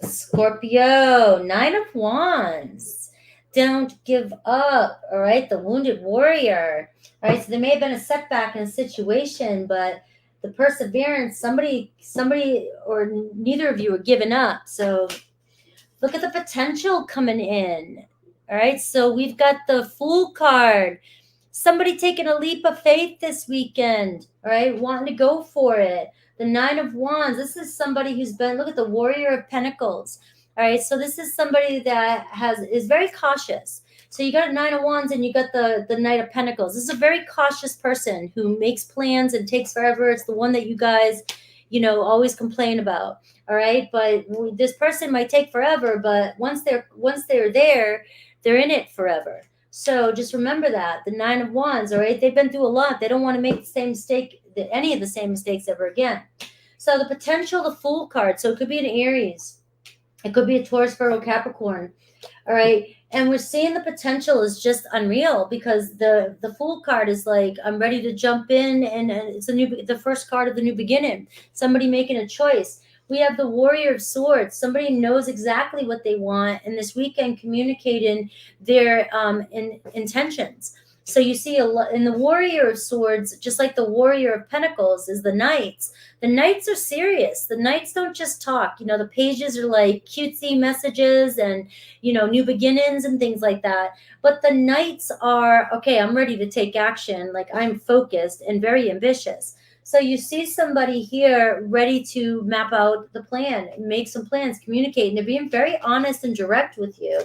[SPEAKER 1] Scorpio, 9 of Wands. Don't give up. All right. The wounded warrior. All right. So there may have been a setback in a situation, but the perseverance, somebody, or neither of you are giving up. So look at the potential coming in. All right. So we've got the Fool card. Somebody taking a leap of faith this weekend. All right. Wanting to go for it. The 9 of Wands. This is somebody who's been, look at the Warrior of Pentacles. All right. So this is somebody that is very cautious. So you got 9 of Wands and you got the Knight of Pentacles. This is a very cautious person who makes plans and takes forever. It's the one that you guys, always complain about. All right. But this person might take forever, but once they're there, they're in it forever. So just remember that the 9 of Wands, all right, they've been through a lot. They don't want to make the same mistake, any of the same mistakes ever again. So the potential, the Fool card. So it could be an Aries. It could be a Taurus, Virgo, Capricorn. All right. And we're seeing the potential is just unreal because the Fool card is like, I'm ready to jump in, and it's the first card of the new beginning. Somebody making a choice. We have the Warrior of Swords. Somebody knows exactly what they want, and this weekend communicating their intentions. So you see in the Warrior of Swords, just like the Warrior of Pentacles is the Knights. The Knights are serious. The Knights don't just talk. The pages are like cutesy messages and, new beginnings and things like that. But the Knights are, okay, I'm ready to take action. Like I'm focused and very ambitious. So you see somebody here ready to map out the plan, make some plans, communicate, and they're being very honest and direct with you.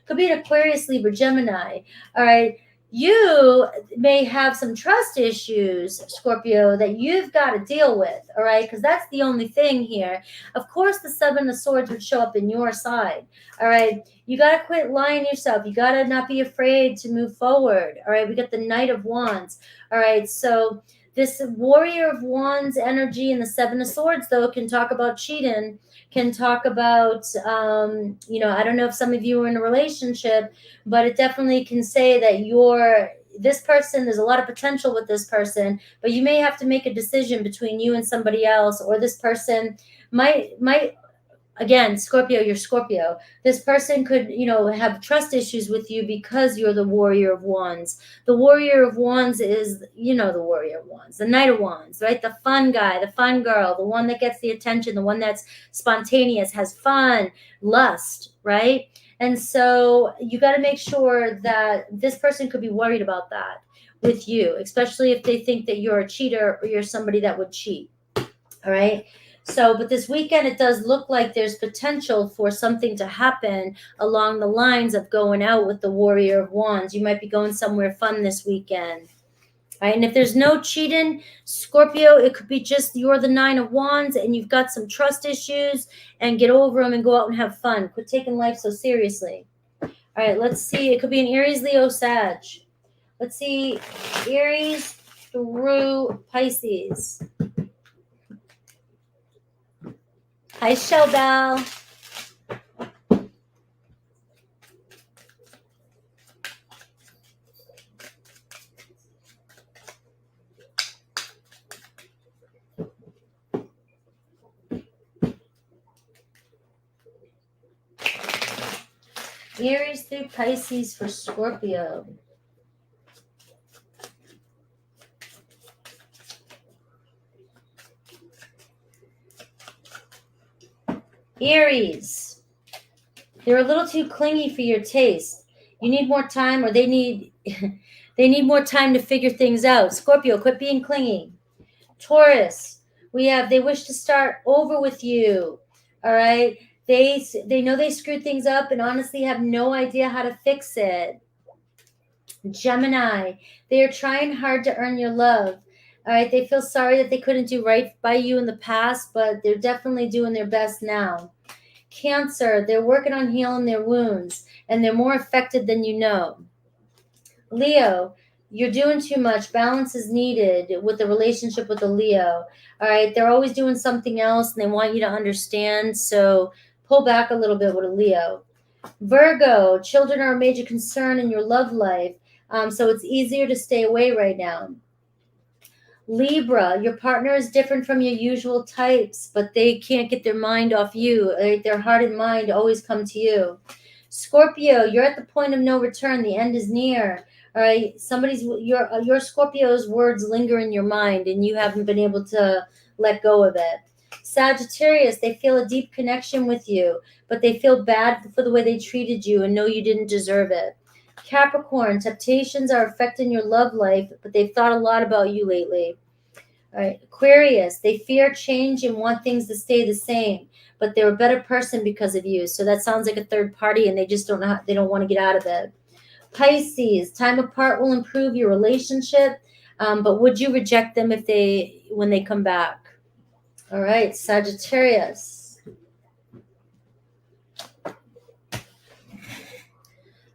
[SPEAKER 1] Could be an Aquarius, Libra, Gemini. All right. You may have some trust issues, Scorpio, that you've got to deal with, all right? Because that's the only thing here. Of course, the 7 of Swords would show up in your side, all right? You got to quit lying to yourself. You got to not be afraid to move forward, all right? We got the Knight of Wands, all right? So this Warrior of Wands energy and the 7 of Swords, though, can talk about cheating, can talk about, I don't know if some of you are in a relationship, but it definitely can say that this person, there's a lot of potential with this person, but you may have to make a decision between you and somebody else, or this person might again, Scorpio, you're Scorpio. This person could, have trust issues with you because you're the Warrior of Wands. The Warrior of Wands is, the Warrior of Wands, the Knight of Wands, right? The fun guy, the fun girl, the one that gets the attention, the one that's spontaneous, has fun, lust, right? And so you got to make sure that this person could be worried about that with you, especially if they think that you're a cheater or you're somebody that would cheat. All right. So, but this weekend, it does look like there's potential for something to happen along the lines of going out with the Warrior of Wands. You might be going somewhere fun this weekend. All right. And if there's no cheating, Scorpio, it could be just you're the 9 of Wands and you've got some trust issues, and get over them and go out and have fun. Quit taking life so seriously. All right. Let's see. It could be an Aries, Leo, Sag. Let's see. Aries through Pisces. Hi, Showbell. Aries through Pisces for Scorpio. Aries, they're a little too clingy for your taste. You need more time, or they need they need more time to figure things out. Scorpio, quit being clingy. Taurus, they wish to start over with you. All right. They know they screwed things up and honestly have no idea how to fix it. Gemini, they are trying hard to earn your love. All right. They feel sorry that they couldn't do right by you in the past, but they're definitely doing their best now. Cancer, they're working on healing their wounds and they're more affected than you know. Leo, you're doing too much. Balance is needed with the relationship with the Leo. All right. They're always doing something else and they want you to understand. So pull back a little bit with a Leo. Virgo, children are a major concern in your love life. So it's easier to stay away right now. Libra, your partner is different from your usual types, but they can't get their mind off you. Their heart and mind always come to you. Scorpio, you're at the point of no return. The end is near. All right, your Scorpio's words linger in your mind, and you haven't been able to let go of it. Sagittarius, they feel a deep connection with you, but they feel bad for the way they treated you and know you didn't deserve it. Capricorn, temptations are affecting your love life, but they've thought a lot about you lately. All right. Aquarius, they fear change and want things to stay the same, but they're a better person because of you. So that sounds like a third party and they just don't know they don't want to get out of it. Pisces, time apart will improve your relationship, but would you reject them when they come back? All right, Sagittarius.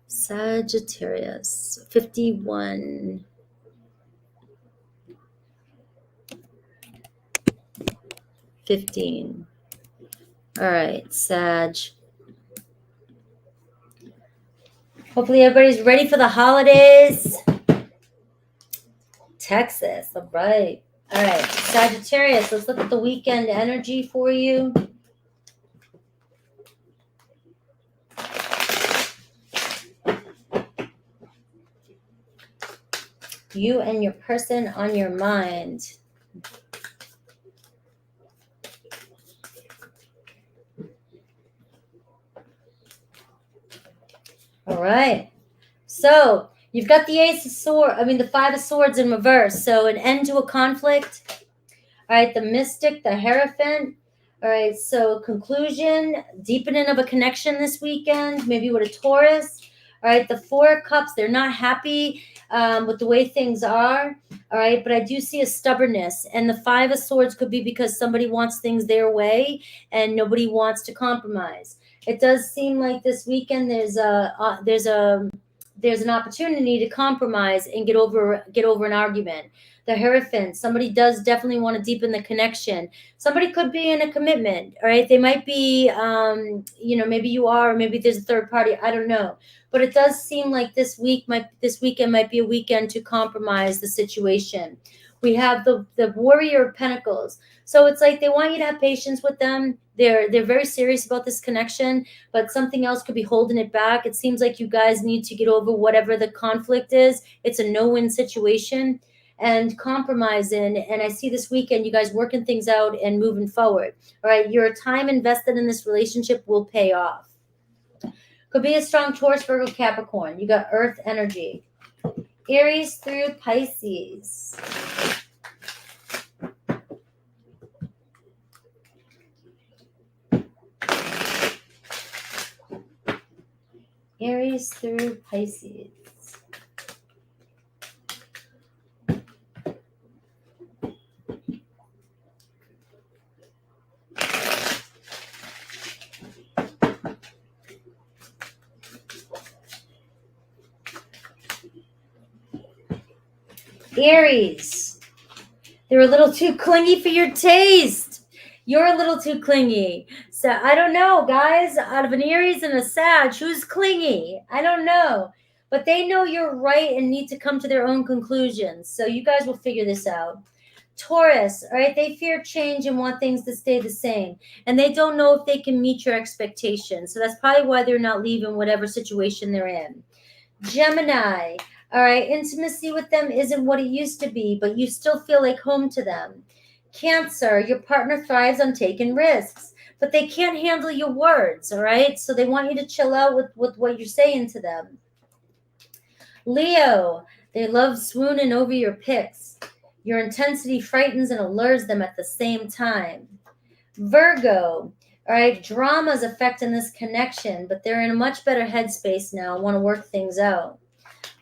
[SPEAKER 1] Sagittarius, 51. $15. All right, Sag. Hopefully everybody's ready for the holidays. Texas, all right. All right, Sagittarius, let's look at the weekend energy for you. You and your person on your mind. All right. So you've got the the 5 of Swords in reverse. So an end to a conflict. All right. The Mystic, the Hierophant. All right. So conclusion, deepening of a connection this weekend, maybe with a Taurus. All right. The 4 of Cups, they're not happy with the way things are. All right. But I do see a stubbornness. And the 5 of Swords could be because somebody wants things their way and nobody wants to compromise. It does seem like this weekend there's an opportunity to compromise and get over an argument. The Hierophant, somebody does definitely want to deepen the connection. Somebody could be in a commitment, all right? They might be, maybe you are, or maybe there's a third party. I don't know, but it does seem like this weekend might be a weekend to compromise the situation. We have the Warrior of Pentacles. So it's like they want you to have patience with them. They're very serious about this connection, but something else could be holding it back. It seems like you guys need to get over whatever the conflict is. It's a no-win situation and compromising. And I see this weekend you guys working things out and moving forward. All right, your time invested in this relationship will pay off. Could be a strong Taurus, Virgo, Capricorn. You got Earth energy. Aries through Pisces. Aries through Pisces. Aries, they're a little too clingy for your taste. You're a little too clingy. So I don't know, guys, out of an Aries and a Sag, who's clingy? I don't know. But they know you're right and need to come to their own conclusions. So you guys will figure this out. Taurus, all right, they fear change and want things to stay the same. And they don't know if they can meet your expectations. So that's probably why they're not leaving whatever situation they're in. Gemini, all right, intimacy with them isn't what it used to be, but you still feel like home to them. Cancer, your partner thrives on taking risks, but they can't handle your words, all right? So they want you to chill out with what you're saying to them. Leo, they love swooning over your pics. Your intensity frightens and allures them at the same time. Virgo, all right, drama's affecting this connection, but they're in a much better headspace now and want to work things out.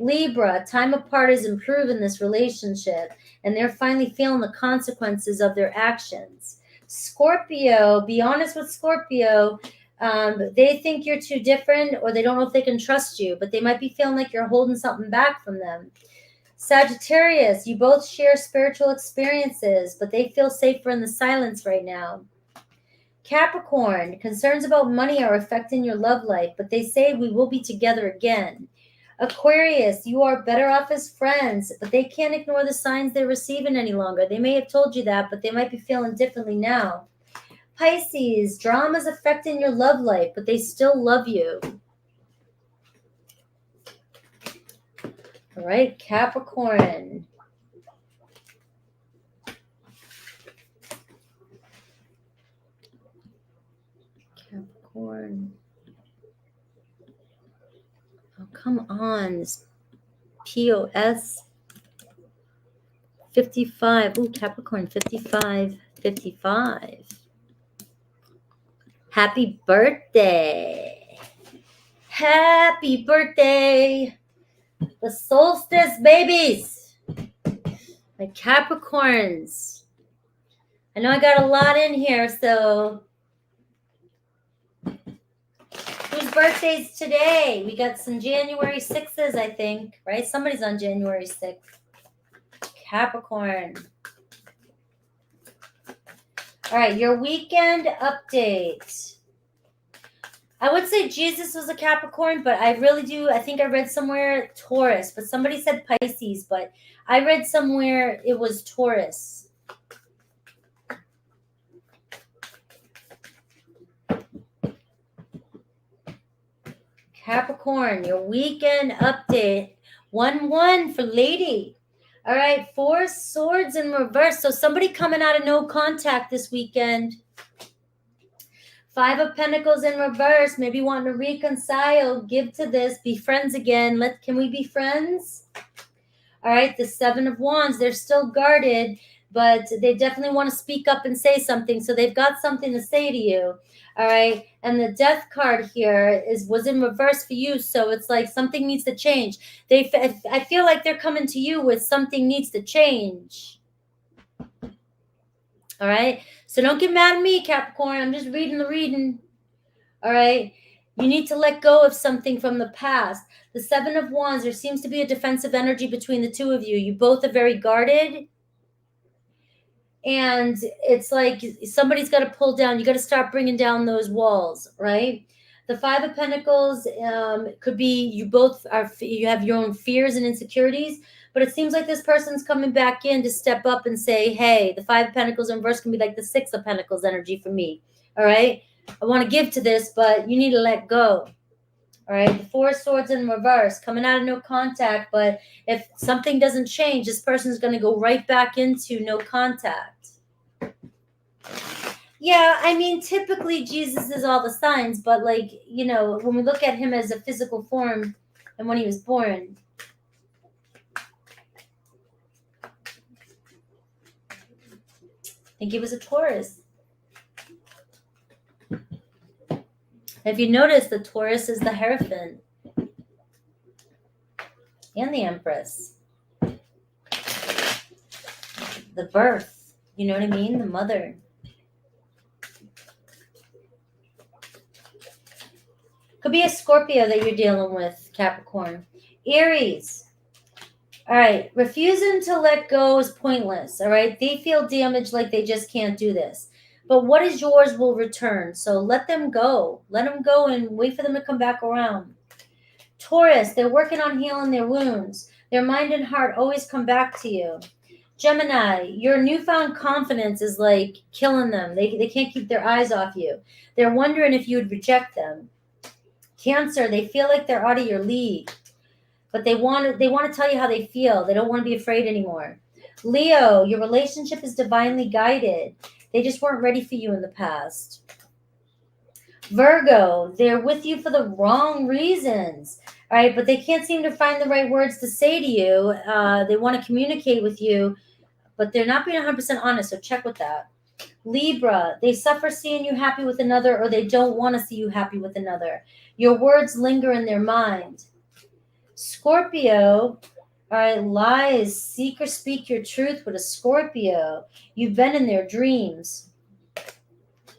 [SPEAKER 1] Libra, time apart is improving this relationship, and they're finally feeling the consequences of their actions. Scorpio, be honest with Scorpio. They think you're too different, or they don't know if they can trust you, but they might be feeling like you're holding something back from them. Sagittarius, you both share spiritual experiences, but they feel safer in the silence right now. Capricorn, concerns about money are affecting your love life, but they say we will be together again. Aquarius, you are better off as friends, but they can't ignore the signs they're receiving any longer. They may have told you that, but they might be feeling differently now. Pisces, drama's affecting your love life, but they still love you. All right, Capricorn. Capricorn. Oh, come on. This POS 55. Ooh, Capricorn 55. 55. Happy birthday. Happy birthday. The solstice babies. My Capricorns. I know I got a lot in here, so whose birthday's today? We got some January 6s, I think, right? Somebody's on January 6th. Capricorn. All right, your weekend update. I would say Jesus was a Capricorn, but I really do. I think I read somewhere Taurus, but somebody said Pisces, but I read somewhere it was Taurus. Capricorn, your weekend update. 1-1 for Lady. All right, 4 swords in reverse. So somebody coming out of no contact this weekend. 5 of Pentacles in reverse, maybe wanting to reconcile, give to this, be friends again. Can we be friends? All right, the 7 of Wands, they're still guarded, but they definitely want to speak up and say something. So they've got something to say to you. All right, and the Death card here was in reverse for you. So it's like something needs to change. I feel like they're coming to you with something needs to change. All right. So don't get mad at me, Capricorn. I'm just reading the reading. All right. You need to let go of something from the past. The 7 of Wands, there seems to be a defensive energy between the two of you. You both are very guarded. And it's like somebody's got to pull down. You got to start bringing down those walls, right? The 5 of Pentacles could be you have your own fears and insecurities. But it seems like this person's coming back in to step up and say, hey, the 5 of Pentacles in reverse can be like the 6 of Pentacles energy for me. All right. I want to give to this, but you need to let go. All right. The 4 swords in reverse, coming out of no contact. But if something doesn't change, this person's going to go right back into no contact. Yeah, I mean, typically Jesus is all the signs, but like, you know, when we look at him as a physical form and when he was born, I think he was a Taurus. If you notice, the Taurus is the Hierophant and the Empress. The birth, you know what I mean? The mother. Could be a Scorpio that you're dealing with, Capricorn. Aries. All right, refusing to let go is pointless, all right? They feel damaged like they just can't do this. But what is yours will return, so let them go. Let them go and wait for them to come back around. Taurus, they're working on healing their wounds. Their mind and heart always come back to you. Gemini, your newfound confidence is like killing them. They can't keep their eyes off you. They're wondering if you would reject them. Cancer, they feel like they're out of your league, but they want to tell you how they feel. They don't want to be afraid anymore. Leo, your relationship is divinely guided. They just weren't ready for you in the past. Virgo, they're with you for the wrong reasons. All right, but they can't seem to find the right words to say to you. They want to communicate with you, but they're not being 100% honest, so check with that. Libra, they suffer seeing you happy with another, or they don't want to see you happy with another. Your words linger in their mind. Scorpio, all right, lies, seek or speak your truth with a Scorpio. You've been in their dreams.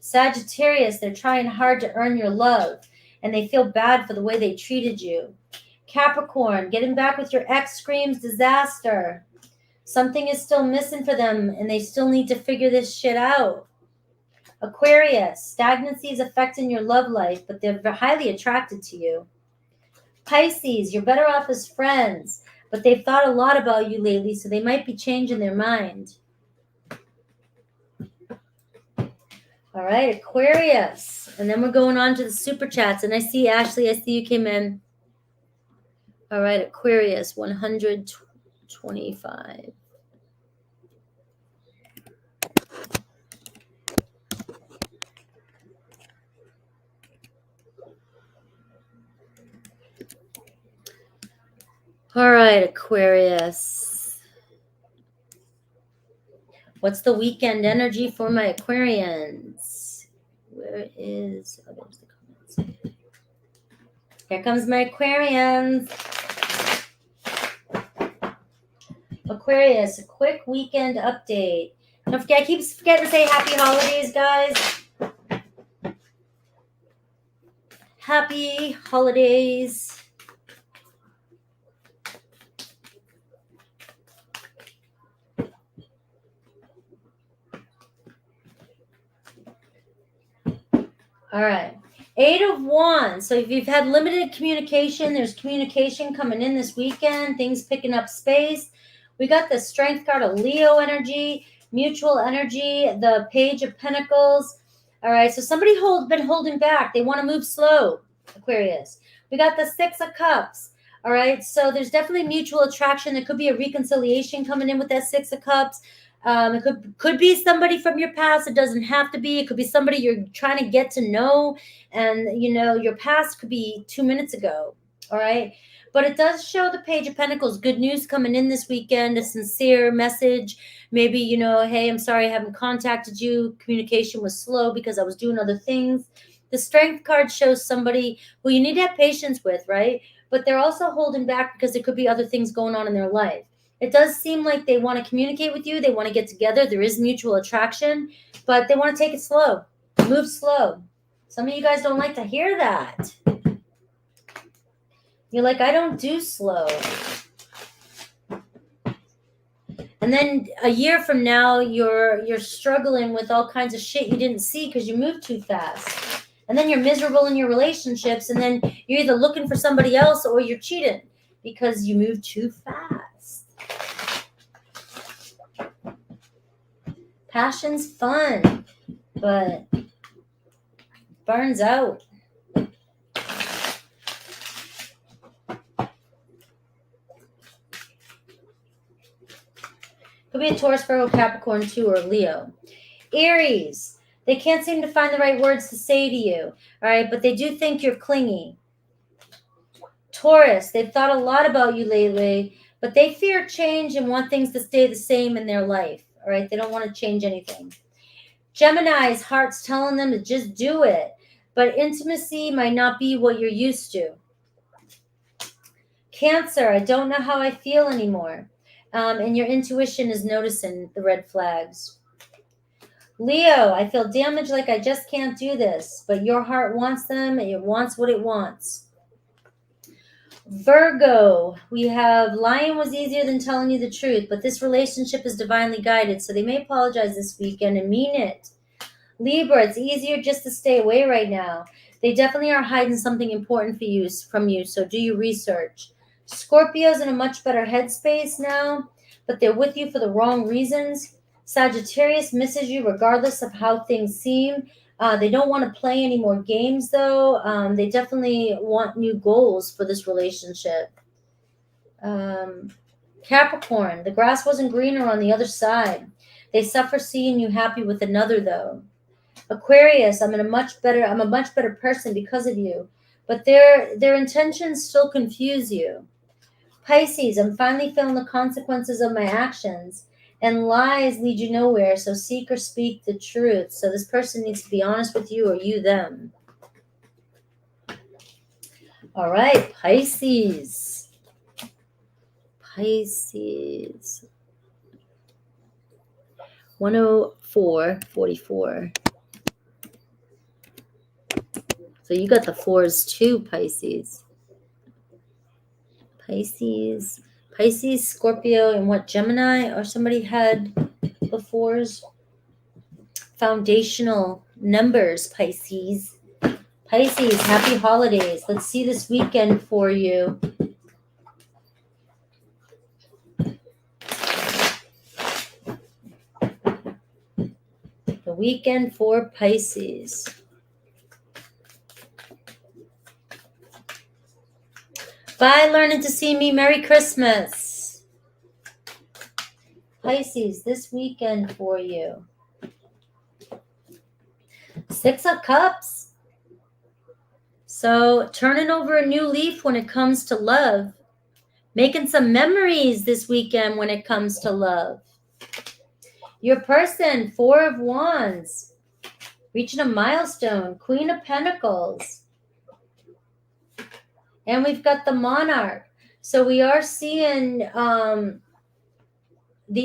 [SPEAKER 1] Sagittarius, they're trying hard to earn your love, and they feel bad for the way they treated you. Capricorn, getting back with your ex screams disaster. Something is still missing for them, and they still need to figure this shit out. Aquarius, stagnancy is affecting your love life, but they're highly attracted to you. Pisces, you're better off as friends, but they've thought a lot about you lately, so they might be changing their mind. All right, Aquarius. And then we're going on to the super chats. And I see, Ashley, I see you came in. All right, Aquarius, 125. All right, Aquarius. What's the weekend energy for my Aquarians? Where is... Oh, there's the comments. Here comes my Aquarians. Aquarius, a quick weekend update. Don't forget, I keep forgetting to say happy holidays, guys. Happy holidays. All right. 8 of Wands. So if you've had limited communication, there's communication coming in this weekend, things picking up space. We got the Strength card of Leo energy, mutual energy, the Page of Pentacles. All right. So somebody been holding back. They want to move slow, Aquarius. We got the 6 of Cups. All right. So there's definitely mutual attraction. There could be a reconciliation coming in with that 6 of Cups. It could be somebody from your past. It doesn't have to be. It could be somebody you're trying to get to know. And, you know, your past could be 2 minutes ago. All right. But it does show the Page of Pentacles. Good news coming in this weekend. A sincere message. Maybe, you know, hey, I'm sorry I haven't contacted you. Communication was slow because I was doing other things. The Strength card shows somebody who you need to have patience with, right? But they're also holding back because there could be other things going on in their life. It does seem like they want to communicate with you. They want to get together. There is mutual attraction, but they want to take it slow. Move slow. Some of you guys don't like to hear that. You're like, I don't do slow. And then a year from now, you're struggling with all kinds of shit you didn't see because you moved too fast. And then you're miserable in your relationships, and then you're either looking for somebody else or you're cheating because you moved too fast. Passion's fun, but burns out. Could be a Taurus, Virgo, Capricorn, too, or Leo. Aries, they can't seem to find the right words to say to you, all right, but they do think you're clingy. Taurus, they've thought a lot about you lately, but they fear change and want things to stay the same in their life. All right, they don't want to change anything. Gemini's heart's telling them to just do it, but intimacy might not be what you're used to. Cancer, I don't know how I feel anymore. And your intuition is noticing the red flags. Leo, I feel damaged like I just can't do this, but your heart wants them and it wants what it wants. Virgo, we have lying was easier than telling you the truth, but this relationship is divinely guided, so they may apologize this weekend and mean it. Libra, it's easier just to stay away right now. They definitely are hiding something important from you, so do your research. Scorpio's in a much better headspace now, but they're with you for the wrong reasons. Sagittarius misses you regardless of how things seem. They don't want to play any more games, though. They definitely want new goals for this relationship. Capricorn, the grass wasn't greener on the other side. They suffer seeing you happy with another, though. Aquarius, I'm a much better person because of you, but their intentions still confuse you. Pisces, I'm finally feeling the consequences of my actions, and lies lead you nowhere, so seek or speak the truth. So this person needs to be honest with you, or you them. All right, Pisces. Pisces. 104.44. So you got the fours too, Pisces. Pisces, Scorpio, and what, Gemini? Or somebody had the fours? Foundational numbers, Pisces. Pisces, happy holidays. Let's see this weekend for you. The weekend for Pisces. Bye, learning to see me. Merry Christmas. Pisces, this weekend for you. 6 of Cups. So turning over a new leaf when it comes to love. Making some memories this weekend when it comes to love. Your person, 4 of Wands. Reaching a milestone. Queen of Pentacles. And we've got the Monarch. So we are seeing the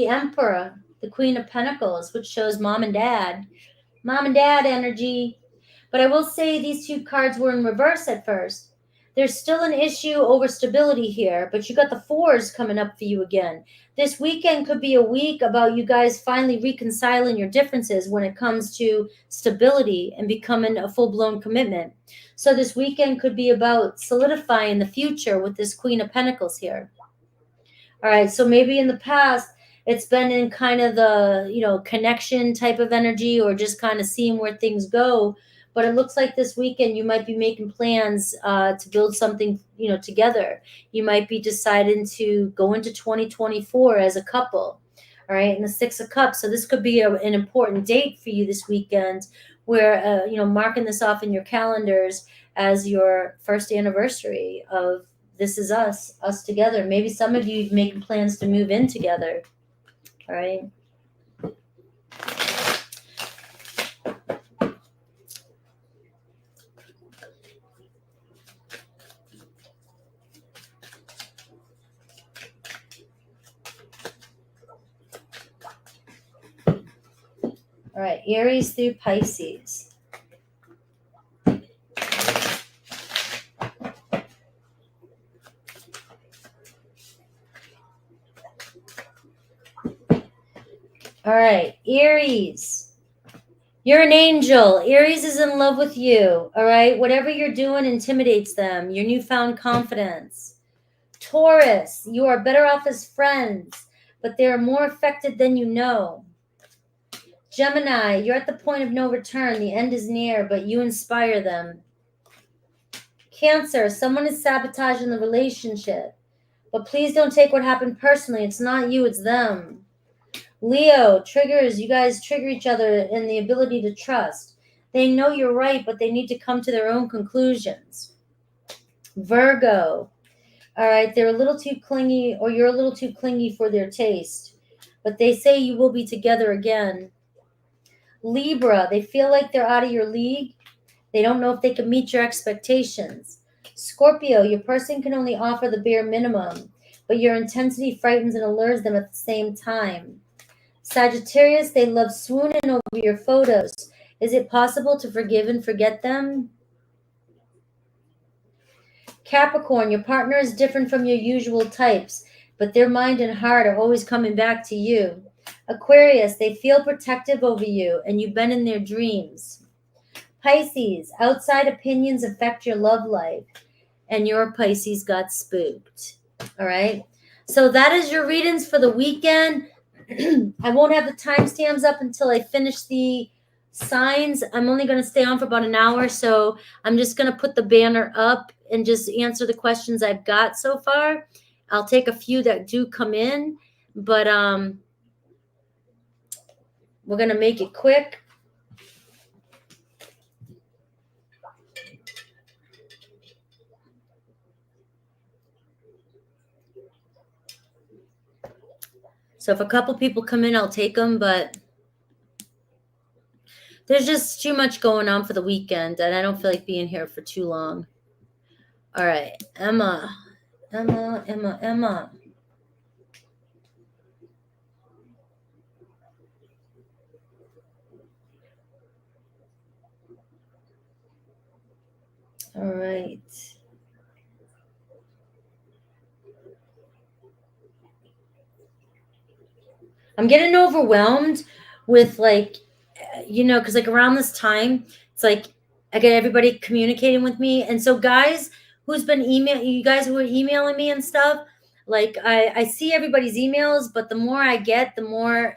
[SPEAKER 1] Emperor, the Queen of Pentacles, which shows mom and dad. Mom and dad energy. But I will say these two cards were in reverse at first. There's still an issue over stability here, but you got the fours coming up for you again. This weekend could be a week about you guys finally reconciling your differences when it comes to stability and becoming a full-blown commitment. So this weekend could be about solidifying the future with this Queen of Pentacles here. All right, so maybe in the past, it's been in kind of the, connection type of energy or just kind of seeing where things go. But it looks like this weekend you might be making plans to build something, together. You might be deciding to go into 2024 as a couple. All right, and the 6 of Cups. So this could be an important date for you this weekend where, marking this off in your calendars as your first anniversary of this is us together. Maybe some of you making plans to move in together. All right. All right, Aries through Pisces. All right, Aries. You're an angel. Aries is in love with you. All right, whatever you're doing intimidates them. Your newfound confidence. Taurus, you are better off as friends, but they are more affected than you know. Gemini, you're at the point of no return. The end is near, but you inspire them. Cancer, someone is sabotaging the relationship, but please don't take what happened personally. It's not you, it's them. Leo, triggers, you guys trigger each other in the ability to trust. They know you're right, but they need to come to their own conclusions. Virgo, all right, they're a little too clingy, or you're a little too clingy for their taste, but they say you will be together again. Libra, they feel like they're out of your league. They don't know if they can meet your expectations. Scorpio, your person can only offer the bare minimum, but your intensity frightens and allures them at the same time. Sagittarius, they love swooning over your photos. Is it possible to forgive and forget them? Capricorn, your partner is different from your usual types, but their mind and heart are always coming back to you. Aquarius, they feel protective over you, and you've been in their dreams. Pisces, outside opinions affect your love life, and your Pisces got spooked. All right? So that is your readings for the weekend. I won't have the timestamps up until I finish the signs. I'm only going to stay on for about an hour, so I'm just going to put the banner up and just answer the questions I've got so far. I'll take a few that do come in, but we're going to make it quick. So if a couple people come in, I'll take them, but there's just too much going on for the weekend, and I don't feel like being here for too long. All right, Emma. All right. I'm getting overwhelmed with like, because like around this time, it's like I get everybody communicating with me. And so guys who's been you guys who are emailing me and stuff, like I see everybody's emails, but the more I get, the more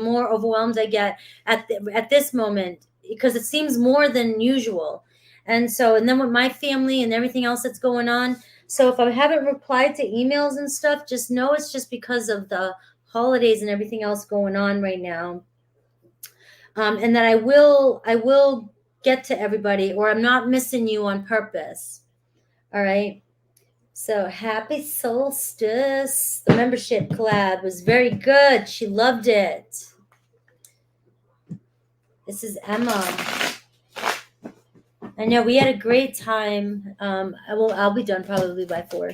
[SPEAKER 1] overwhelmed I get at this moment, because it seems more than usual. And then with my family and everything else that's going on. So if I haven't replied to emails and stuff, just know it's just because of the holidays and everything else going on right now. And that I will get to everybody, or I'm not missing you on purpose. All right. So happy solstice. The membership collab was very good. She loved it. This is Emma. I know we had a great time. I'll be done probably by 4.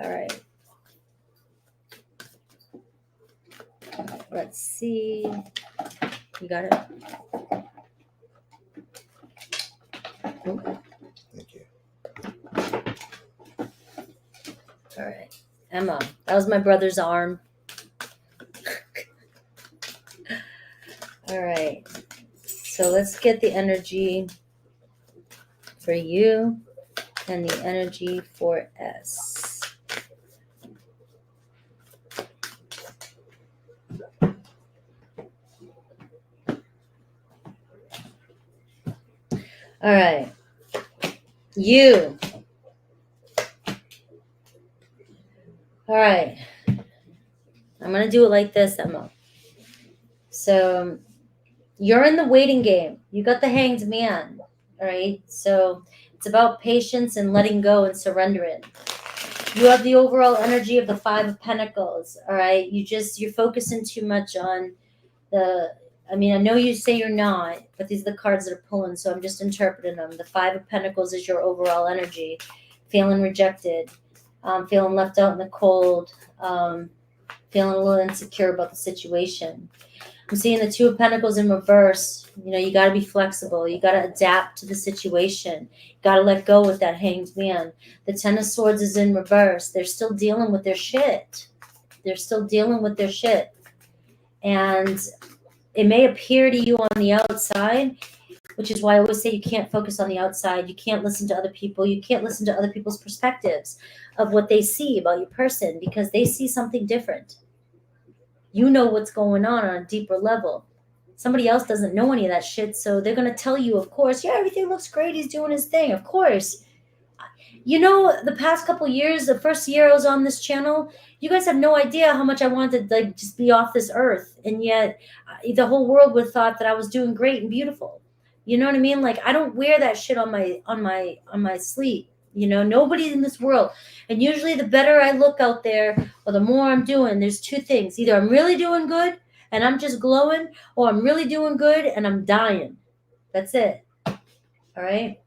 [SPEAKER 1] All right. Let's see. You got it?
[SPEAKER 2] Thank you.
[SPEAKER 1] All right. Emma. That was my brother's arm. All right. So let's get the energy for you and the energy for S. All right. You. All right. I'm going to do it like this, Emma. So you're in the waiting game. You got the Hanged Man. All right. So it's about patience and letting go and surrendering. You have the overall energy of the 5 of Pentacles. All right. You're focusing too much on I know you say you're not, but these are the cards that are pulling, so I'm just interpreting them. The 5 of Pentacles is your overall energy. Feeling rejected, feeling left out in the cold, feeling a little insecure about the situation. I'm seeing the 2 of Pentacles in reverse. You got to be flexible. You got to adapt to the situation. You got to let go with that Hanged Man. The 10 of Swords is in reverse. They're still dealing with their shit. And it may appear to you on the outside, which is why I always say you can't focus on the outside. You can't listen to other people. You can't listen to other people's perspectives of what they see about your person, because they see something different. You know what's going on a deeper level. Somebody else doesn't know any of that shit, so they're going to tell you, of course, yeah, everything looks great. He's doing his thing. Of course. The past couple of years, the first year I was on this channel, you guys have no idea how much I wanted to just be off this earth. And yet the whole world would have thought that I was doing great and beautiful. You know what I mean? Like, I don't wear that shit on my sleeve. Nobody in this world. And usually the better I look out there, or the more I'm doing, there's 2 things. Either I'm really doing good and I'm just glowing, or I'm really doing good and I'm dying. That's it. All right.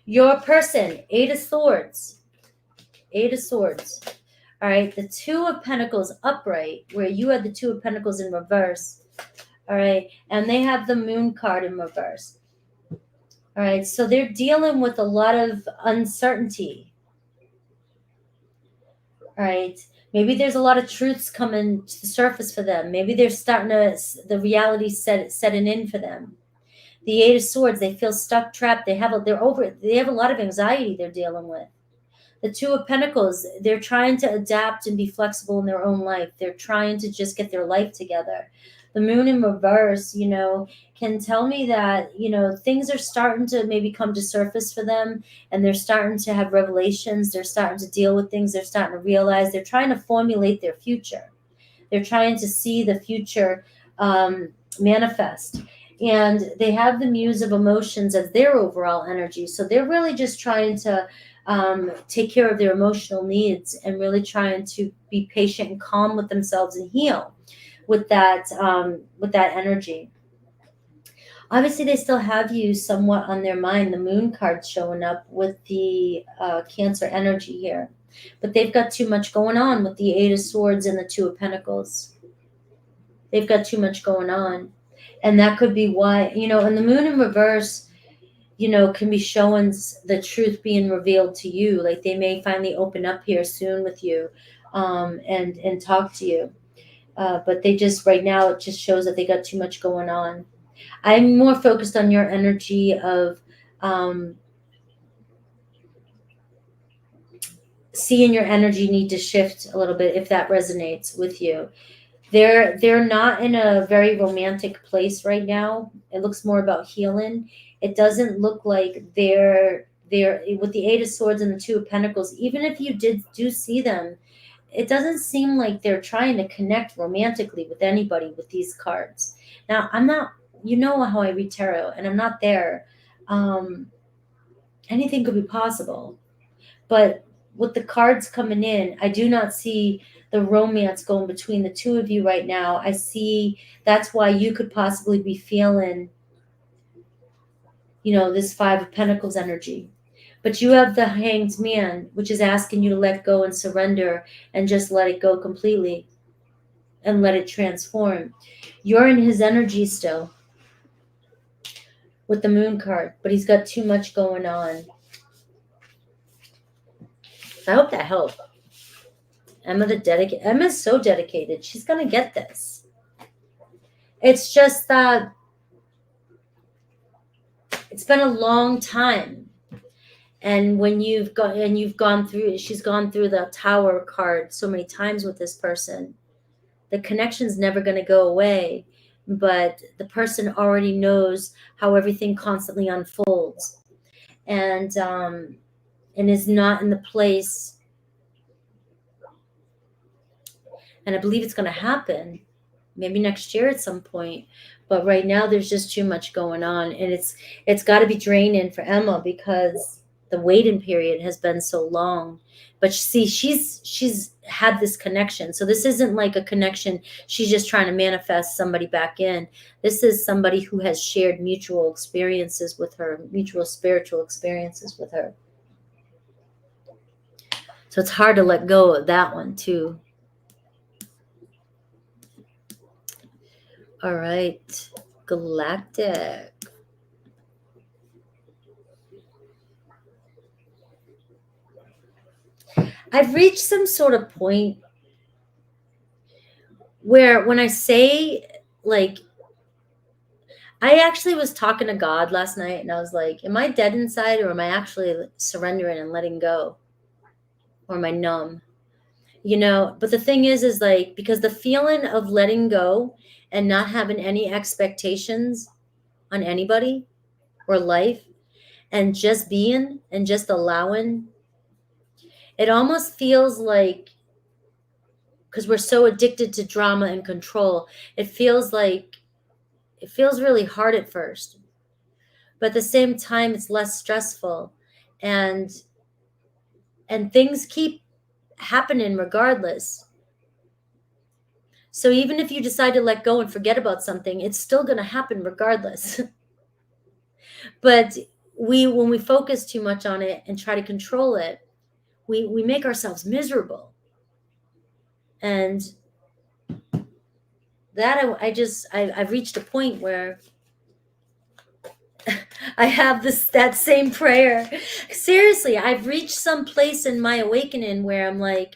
[SPEAKER 1] Your person, 8 of Swords. 8 of Swords. All right. The 2 of Pentacles upright, where you had the 2 of Pentacles in reverse. All right. And they have the Moon card in reverse. All right. So they're dealing with a lot of uncertainty. All right. Maybe there's a lot of truths coming to the surface for them. Maybe they're the reality setting in for them. The 8 of Swords, they feel stuck, trapped. They have a lot of anxiety they're dealing with. The Two of Pentacles, they're trying to adapt and be flexible in their own life. They're trying to just get their life together. The Moon in reverse, can tell me that, things are starting to maybe come to surface for them, and they're starting to have revelations. They're starting to deal with things. They're starting to realize. They're trying to formulate their future. They're trying to see the future manifest. And they have the Muse of Emotions as their overall energy. So they're really just trying to take care of their emotional needs and really trying to be patient and calm with themselves and heal with that energy. Obviously, they still have you somewhat on their mind. The Moon card showing up with the Cancer energy here. But they've got too much going on with the Eight of Swords and the Two of Pentacles. They've got too much going on. And that could be why, and the Moon in reverse, can be showing the truth being revealed to you. Like they may finally open up here soon with you and talk to you. But they just, right now, it just shows that they got too much going on. I'm more focused on your energy of seeing your energy need to shift a little bit if that resonates with you. They're not in a very romantic place right now. It looks more about healing. It doesn't look like they're with the Eight of Swords and the Two of Pentacles. Even if you do see them, it doesn't seem like they're trying to connect romantically with anybody with these cards. Now, I'm not, how I read tarot, and I'm not there. Anything could be possible. But with the cards coming in, I do not see the romance going between the two of you right now. I see that's why you could possibly be feeling, this Five of Pentacles energy. But you have the Hanged Man, which is asking you to let go and surrender and just let it go completely and let it transform. You're in his energy still with the Moon card, but he's got too much going on. I hope that helped. Emma's so dedicated. She's going to get this. It's just that it's been a long time. And when she's gone through the Tower card so many times with this person, the connection's never going to go away. But the person already knows how everything constantly unfolds, and is not in the place. And I believe it's going to happen maybe next year at some point. But right now there's just too much going on, and it's got to be draining for Emma because the waiting period has been so long. But see, she's had this connection. So this isn't like a connection she's just trying to manifest somebody back in. This is somebody who has shared mutual experiences with her, mutual spiritual experiences with her. So it's hard to let go of that one too. All right, Galactic. I've reached some sort of point where when I say, like, I actually was talking to God last night and I was like, am I dead inside or am I actually surrendering and letting go? Or am I numb? But the thing is like, because the feeling of letting go and not having any expectations on anybody or life and just being and just allowing, it almost feels like, because we're so addicted to drama and control, it feels really hard at first. But at the same time, it's less stressful. And things keep happening regardless. So even if you decide to let go and forget about something, it's still going to happen regardless. But when we focus too much on it and try to control it, we make ourselves miserable. And that I've reached a point where I have that same prayer. Seriously, I've reached some place in my awakening where I'm like,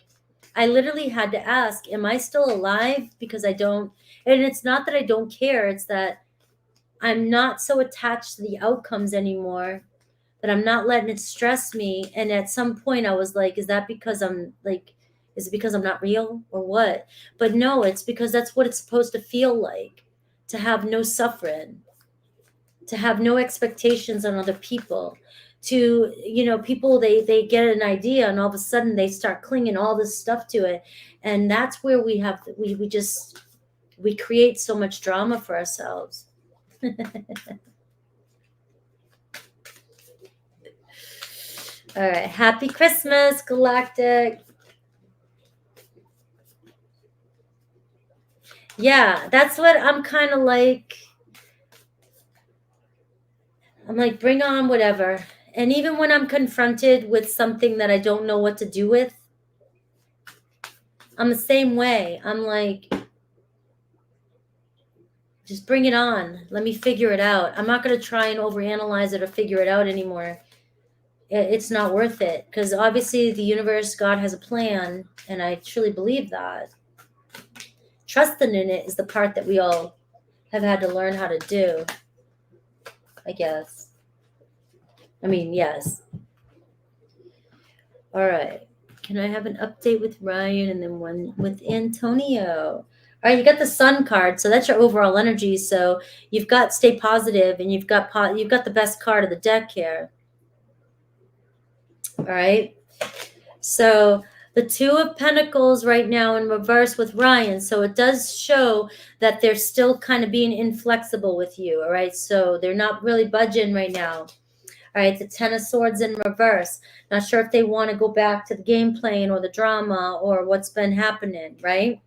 [SPEAKER 1] I literally had to ask, am I still alive? Because I don't, and it's not that I don't care. It's that I'm not so attached to the outcomes anymore that I'm not letting it stress me. And at some point I was like, is that because I'm like, is it because I'm not real or what? But no, it's because that's what it's supposed to feel like, to have no suffering, to have no expectations on other people, to, you know, people, they get an idea and all of a sudden they start clinging all this stuff to it. And that's where we create so much drama for ourselves. All right. Happy Christmas, Galactic. Yeah, that's what I'm kind of like. I'm like, bring on whatever. And even when I'm confronted with something that I don't know what to do with, I'm the same way. I'm like, just bring it on. Let me figure it out. I'm not going to try and overanalyze it or figure it out anymore. It's not worth it, because obviously the universe, God has a plan, and I truly believe that. Trusting in it is the part that we all have had to learn how to do, I guess. I mean, yes. All right. Can I have an update with Ryan and then one with Antonio? All right, you got the Sun card, so that's your overall energy. So you've got stay positive, and you've got the best card of the deck here. All right. So the Two of Pentacles right now in reverse with Ryan. So it does show that they're still kind of being inflexible with you. All right. So they're not really budging right now. All right. The Ten of Swords in reverse. Not sure if they want to go back to the game playing or the drama or what's been happening. Right.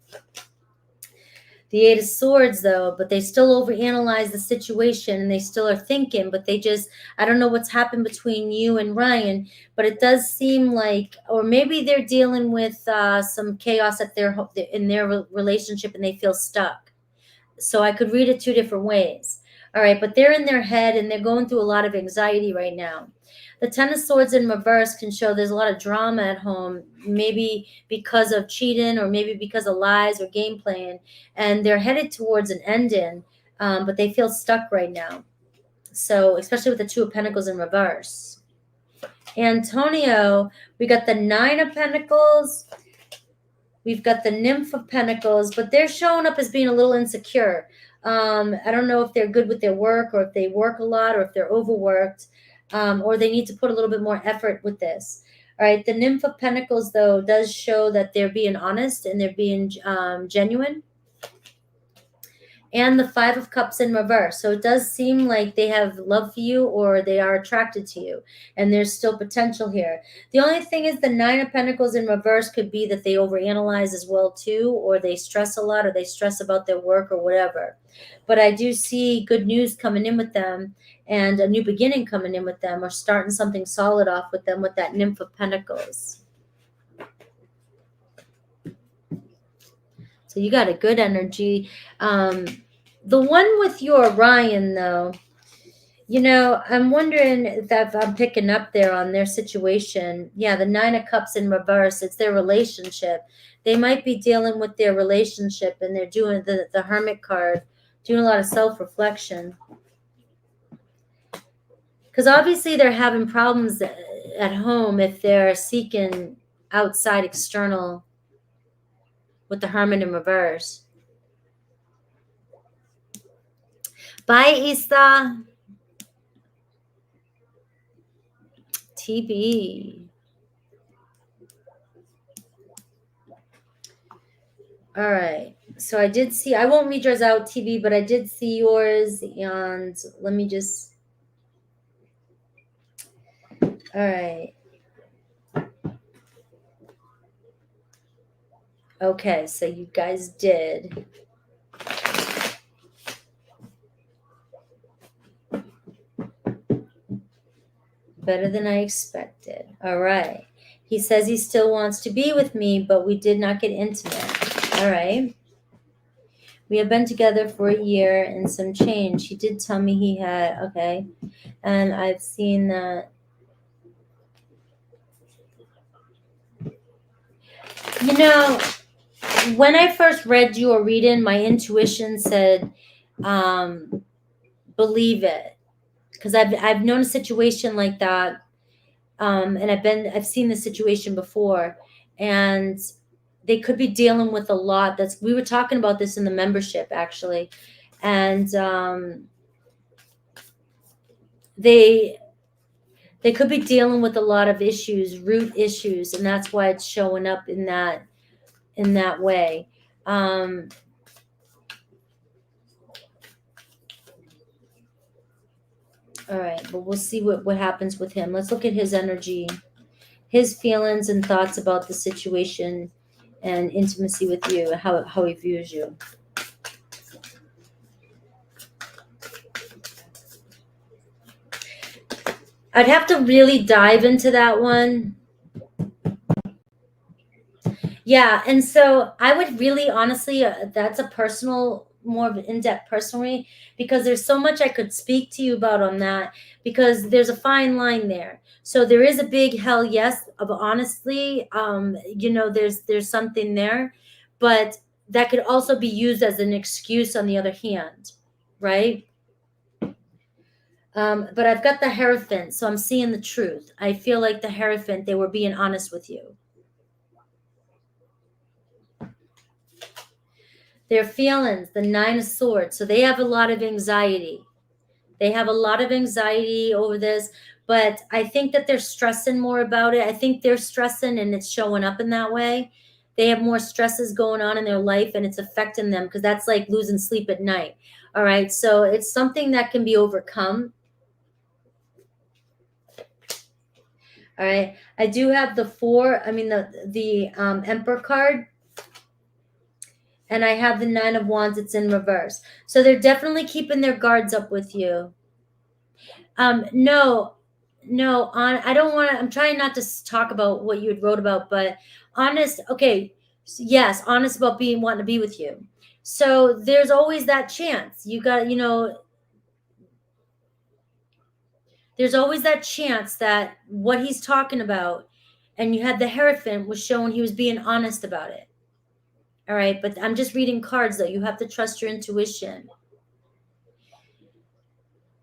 [SPEAKER 1] The Eight of Swords, though, but they still overanalyze the situation, and they still are thinking, but they just, I don't know what's happened between you and Ryan, but it does seem like, or maybe they're dealing with some chaos in their relationship, and they feel stuck. So I could read it two different ways. All right, but they're in their head, and they're going through a lot of anxiety right now. The Ten of Swords in reverse can show there's a lot of drama at home, maybe because of cheating or maybe because of lies or game playing, and they're headed towards an ending, but they feel stuck right now. So especially with the Two of Pentacles in reverse. Antonio, we got the Nine of Pentacles. We've got the Nymph of Pentacles, but they're showing up as being a little insecure. I don't know if they're good with their work, or if they work a lot, or if they're overworked. Or they need to put a little bit more effort with this. All right. The Nymph of Pentacles, though, does show that they're being honest and they're being genuine. And the Five of Cups in reverse. So it does seem like they have love for you, or they are attracted to you. And there's still potential here. The only thing is the Nine of Pentacles in reverse could be that they overanalyze as well, too, or they stress a lot, or they stress about their work or whatever. But I do see good news coming in with them, and a new beginning coming in with them, or starting something solid off with them with that Nymph of Pentacles. So you got a good energy. The one with your Orion, though, you know, I'm wondering if I'm picking up there on their situation. Yeah, the Nine of Cups in reverse, it's their relationship. They might be dealing with their relationship, and they're doing the Hermit card, doing a lot of self-reflection. Because obviously they're having problems at home if they're seeking outside external with the Hermit in reverse. Bye, Issa. TB. All right. So I did see, I won't read yours out, TB, but I did see yours. And let me just, all right. Okay. So you guys did. Better than I expected. All right. He says he still wants to be with me, but we did not get intimate. All right. We have been together for a year and some change. He did tell me he had, okay. And I've seen that. You know, when I first read your reading, my intuition said, believe it. because I've known a situation like that, and I've seen the situation before, and they could be dealing with a lot. We were talking about this in the membership actually, and they could be dealing with a lot of issues, root issues, and that's why it's showing up in that way. All right, but we'll see what happens with him. Let's look at his energy, his feelings and thoughts about the situation and intimacy with you, how he views you. I'd have to really dive into that one. Yeah, and so I would really, honestly, that's a personal, more of an in-depth personally, because there's so much I could speak to you about on that, because there's a fine line there. So there is a big hell yes of honestly, there's something there, but that could also be used as an excuse on the other hand, right? But I've got the Hierophant, so I'm seeing the truth. I feel like the Hierophant, they were being honest with you. Their feelings, the Nine of Swords. So they have a lot of anxiety. They have a lot of anxiety over this, but I think that they're stressing more about it. I think they're stressing and it's showing up in that way. They have more stresses going on in their life and it's affecting them because that's like losing sleep at night. All right. So it's something that can be overcome. All right. I do have the Emperor card. And I have the Nine of Wands. It's in reverse. So they're definitely keeping their guards up with you. No, I don't want to, I'm trying not to talk about what you had wrote about, but honest. Okay. Yes. Honest about wanting to be with you. So there's always that chance. You got, there's always that chance that what he's talking about, and you had the Hierophant was showing he was being honest about it. All right. But I'm just reading cards though. You have to trust your intuition.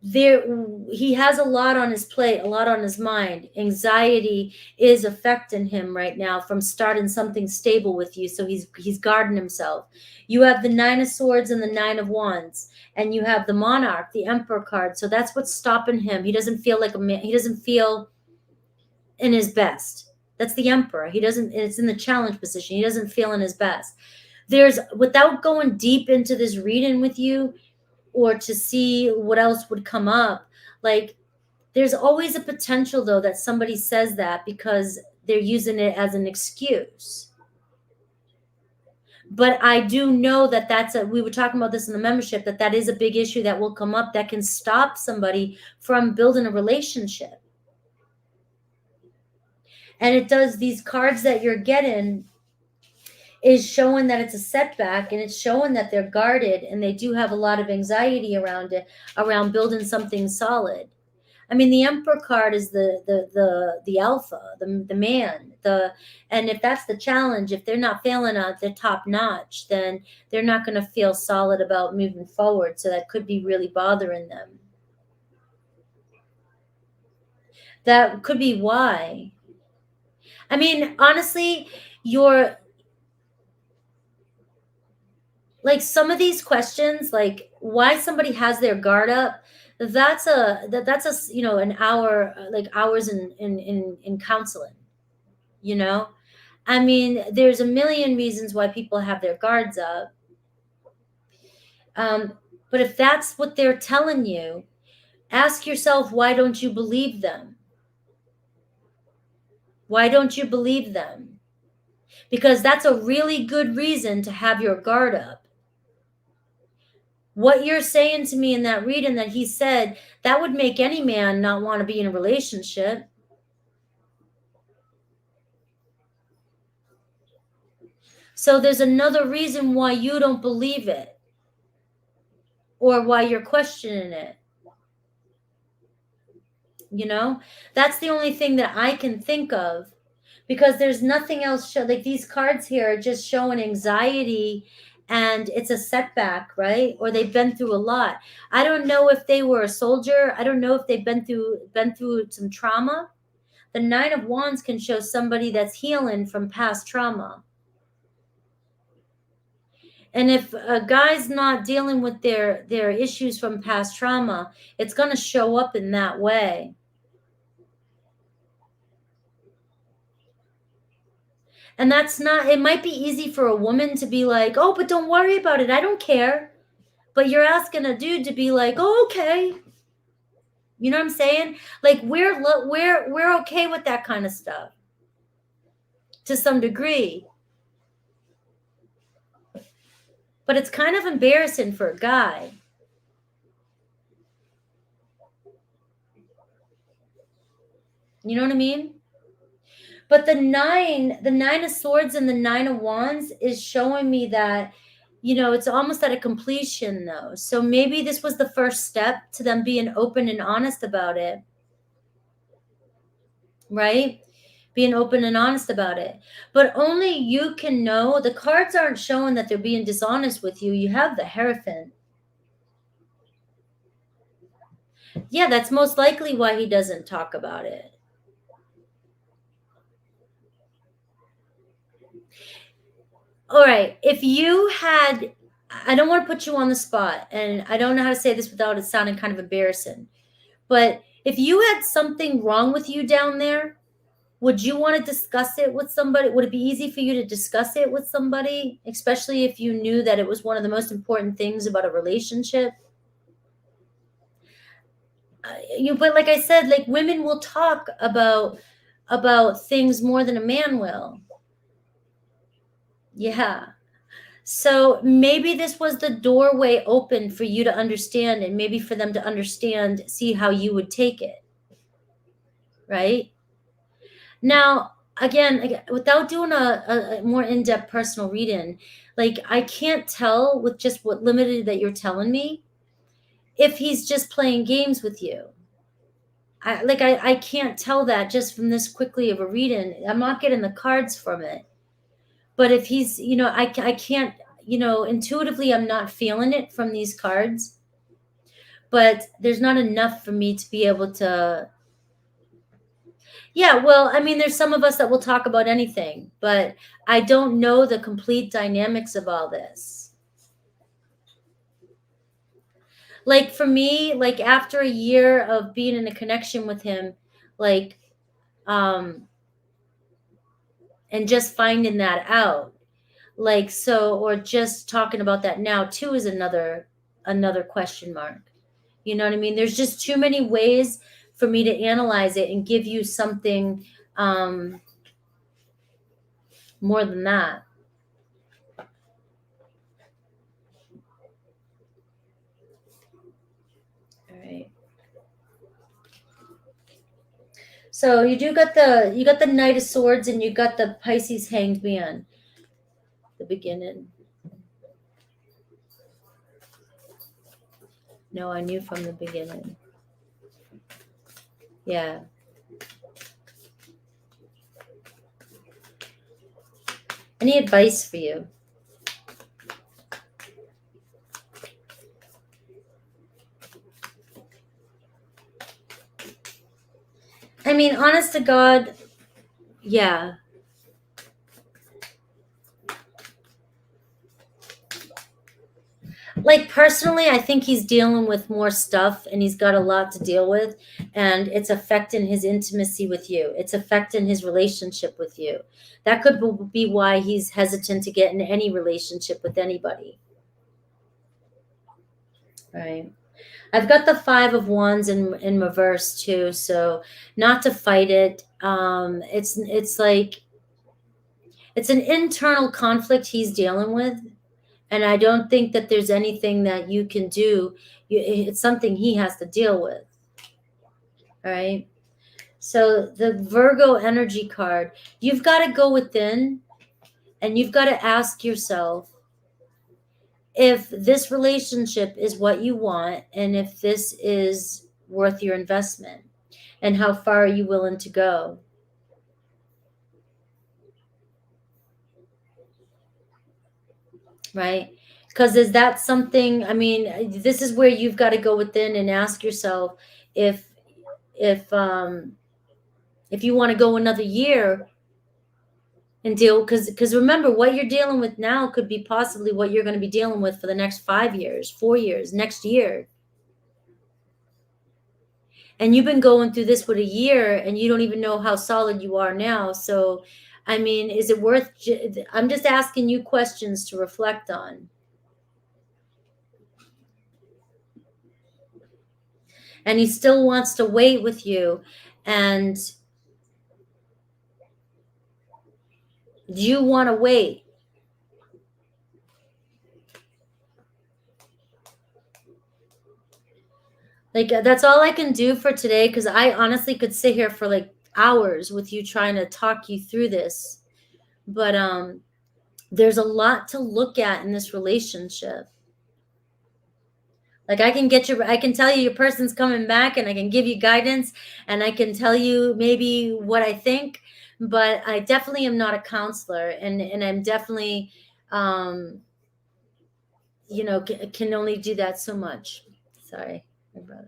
[SPEAKER 1] He has a lot on his plate, a lot on his mind. Anxiety is affecting him right now from starting something stable with you. So he's guarding himself. You have the Nine of Swords and the Nine of Wands, and you have the Monarch, the Emperor card. So that's what's stopping him. He doesn't feel like a man. He doesn't feel in his best. That's the Emperor. It's in the challenge position. He doesn't feel in his best. Without going deep into this reading with you, or to see what else would come up, like there's always a potential though that somebody says that because they're using it as an excuse. But I do know that we were talking about this in the membership, that is a big issue that will come up that can stop somebody from building a relationship. And it does, these cards that you're getting is showing that it's a setback, and it's showing that they're guarded and they do have a lot of anxiety around it, around building something solid. I mean, the Emperor card is the alpha, the man, and if that's the challenge, if they're not feeling at the top notch, then they're not going to feel solid about moving forward. So that could be really bothering them. That could be why. I mean, honestly, like some of these questions, like why somebody has their guard up, that's an hour, like hours in counseling. I mean, there's a million reasons why people have their guards up. But if that's what they're telling you, ask yourself, why don't you believe them? Why don't you believe them? Because that's a really good reason to have your guard up. What you're saying to me in that reading that he said, that would make any man not want to be in a relationship. So there's another reason why you don't believe it, or why you're questioning it. That's the only thing that I can think of, because there's nothing else. Like these cards here are just showing anxiety and it's a setback, right? Or they've been through a lot. I don't know if they were a soldier. I don't know if they've been through some trauma. The Nine of Wands can show somebody that's healing from past trauma. And if a guy's not dealing with their issues from past trauma, it's going to show up in that way. And that's not, it might be easy for a woman to be like, oh, but don't worry about it. I don't care. But you're asking a dude to be like, oh, okay. You know what I'm saying? Like we're okay with that kind of stuff to some degree. But it's kind of embarrassing for a guy. You know what I mean? But the nine of swords and the Nine of Wands is showing me that, you know, it's almost at a completion though. So maybe this was the first step to them being open and honest about it. Right? Being open and honest about it. But only you can know. The cards aren't showing that they're being dishonest with you. You have the Hierophant. Yeah, that's most likely why he doesn't talk about it. All right. If you had, I don't want to put you on the spot, and I don't know how to say this without it sounding kind of embarrassing, but if you had something wrong with you down there, would you want to discuss it with somebody? Would it be easy for you to discuss it with somebody, especially if you knew that it was one of the most important things about a relationship? But like I said, like women will talk about things more than a man will. Yeah. So maybe this was the doorway open for you to understand, and maybe for them to understand, see how you would take it. Right? Now, again, without doing a more in-depth personal reading, like I can't tell with just what limited that you're telling me if he's just playing games with you. I can't tell that just from this quickly of a reading. I'm not getting the cards from it. But if he's, you know, I can't, you know, intuitively I'm not feeling it from these cards. But there's not enough for me to be able to. Yeah, well, I mean, there's some of us that will talk about anything, but I don't know the complete dynamics of all this. Like for me, like after a year of being in a connection with him, like, and just finding that out, like, so, or just talking about that now too is another question mark. You know what I mean? There's just too many ways for me to analyze it and give you something more than that. All right. So you got the Knight of Swords and you got the Pisces Hanged Man. The beginning. No, I knew from the beginning. Yeah. Any advice for you? I mean, honest to God, yeah. Like personally, I think he's dealing with more stuff and he's got a lot to deal with, and it's affecting his intimacy with you. It's affecting his relationship with you. That could be why he's hesitant to get in any relationship with anybody. Right. I've got the Five of Wands in reverse too, so not to fight it. It's like it's an internal conflict he's dealing with, and I don't think that there's anything that you can do. It's something he has to deal with. All right. So the Virgo energy card, you've got to go within and you've got to ask yourself if this relationship is what you want and if this is worth your investment and how far are you willing to go. Right? Because is that something, I mean, this is where you've got to go within and ask yourself if if you want to go another year and deal, because remember, what you're dealing with now could be possibly what you're going to be dealing with for the next 5 years, 4 years, next year. And you've been going through this with a year and you don't even know how solid you are now. So, I mean, is it worth, I'm just asking you questions to reflect on. And he still wants to wait with you. And do you want to wait? Like, that's all I can do for today, because I honestly could sit here for like hours with you trying to talk you through this. But there's a lot to look at in this relationship. Like, I can tell you your person's coming back, and I can give you guidance, and I can tell you maybe what I think, but I definitely am not a counselor, and I'm definitely, can only do that so much. Sorry, my brother.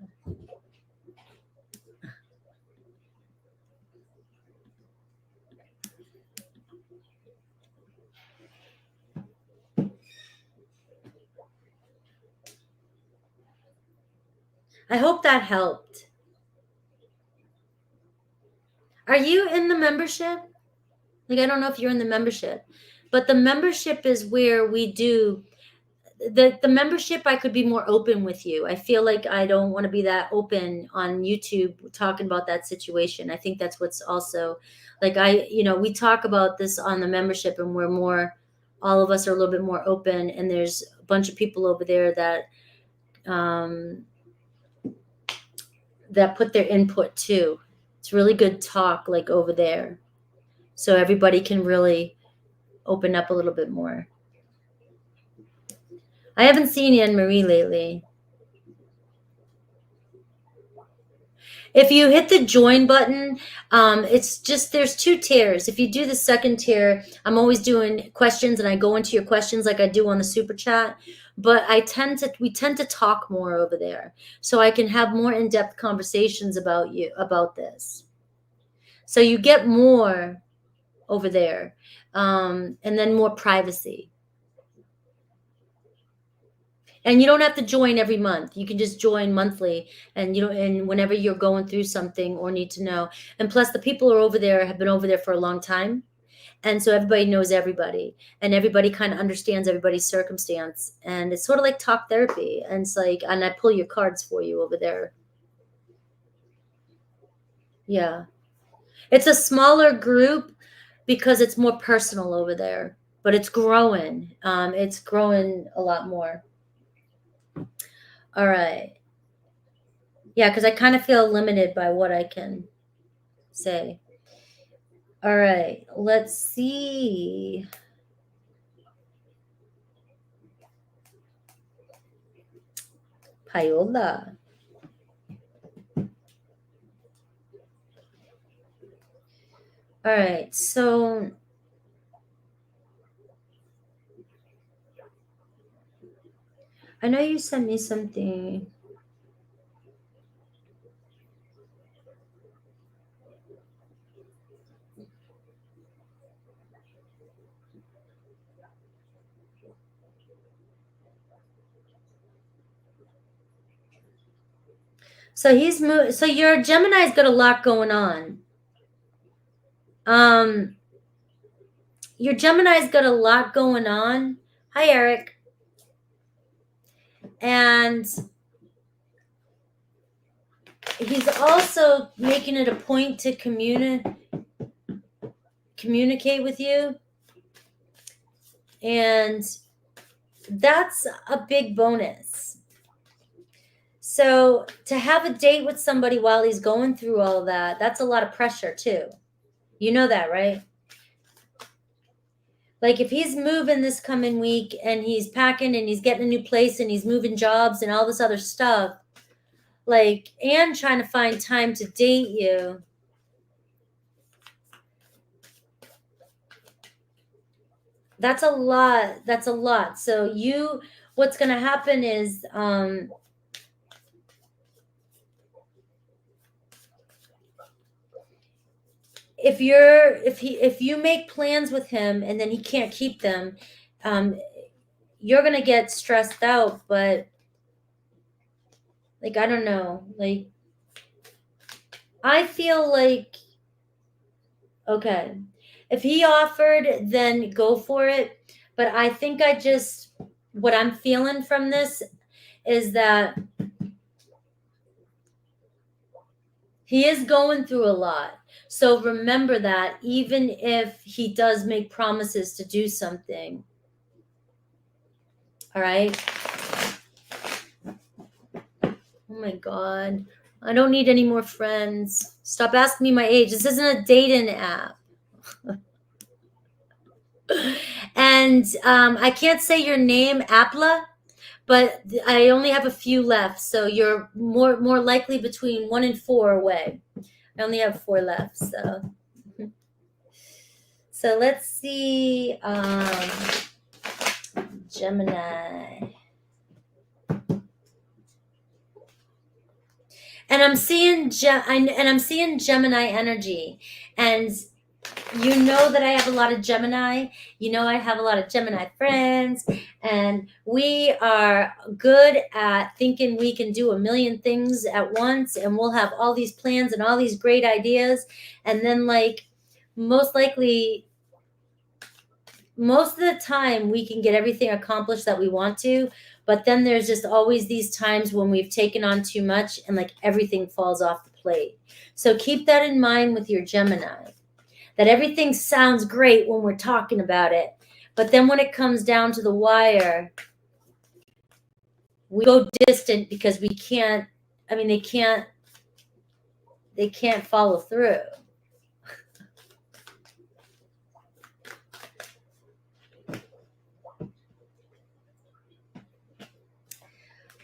[SPEAKER 1] I hope that helped. Are you in the membership? Like, I don't know if you're in the membership, but the membership is where we do the membership. I could be more open with you. I feel like I don't want to be that open on YouTube talking about that situation. I think that's what's also like, we talk about this on the membership, and we're more, all of us are a little bit more open, and there's a bunch of people over there that that put their input too. It's really good talk, like over there, so everybody can really open up a little bit more. I haven't seen Anne Marie lately. If you hit the join button, it's just, there's 2 tiers. If you do the second tier, I'm always doing questions, and I go into your questions like I do on the super chat. But we tend to talk more over there, so I can have more in-depth conversations about this. So you get more over there, and then more privacy. And you don't have to join every month. You can just join monthly, and and whenever you're going through something or need to know. And plus, the people who are over there have been over there for a long time. And so everybody knows everybody, and everybody kind of understands everybody's circumstance. And it's sort of like talk therapy. And it's like, and I pull your cards for you over there. Yeah. It's a smaller group because it's more personal over there, but it's growing. It's growing a lot more. All right. Yeah, because I kind of feel limited by what I can say. All right, let's see. Paola. All right, so I know you sent me something. So so your Gemini's got a lot going on. Your Gemini's got a lot going on. Hi, Eric. And he's also making it a point to communicate with you. And that's a big bonus. So to have a date with somebody while he's going through all of that, that's a lot of pressure too. You know that, right? Like, if he's moving this coming week, and he's packing, and he's getting a new place, and he's moving jobs and all this other stuff, like, and trying to find time to date you, That's a lot. That's a lot. So what's going to happen is, if you make plans with him and then he can't keep them, you're going to get stressed out. But like, I don't know, like, I feel like, okay, if he offered, then go for it. But I think what I'm feeling from this is that he is going through a lot. So remember that even if he does make promises to do something, all right? Oh my God. I don't need any more friends. Stop asking me my age. This isn't a dating app. And I can't say your name, Apla, but I only have a few left. So you're more likely between 1 and 4 away. I only have 4 left. So let's see. Gemini. And I'm seeing Gemini energy, and you know that I have a lot of Gemini. You know I have a lot of Gemini friends, and we are good at thinking we can do a million things at once, and we'll have all these plans and all these great ideas, and then like most likely most of the time we can get everything accomplished that we want to, but then there's just always these times when we've taken on too much and like everything falls off the plate. So keep that in mind with your Gemini, that everything sounds great when we're talking about it, but then when it comes down to the wire, we go distant because we can't, I mean, they can't follow through.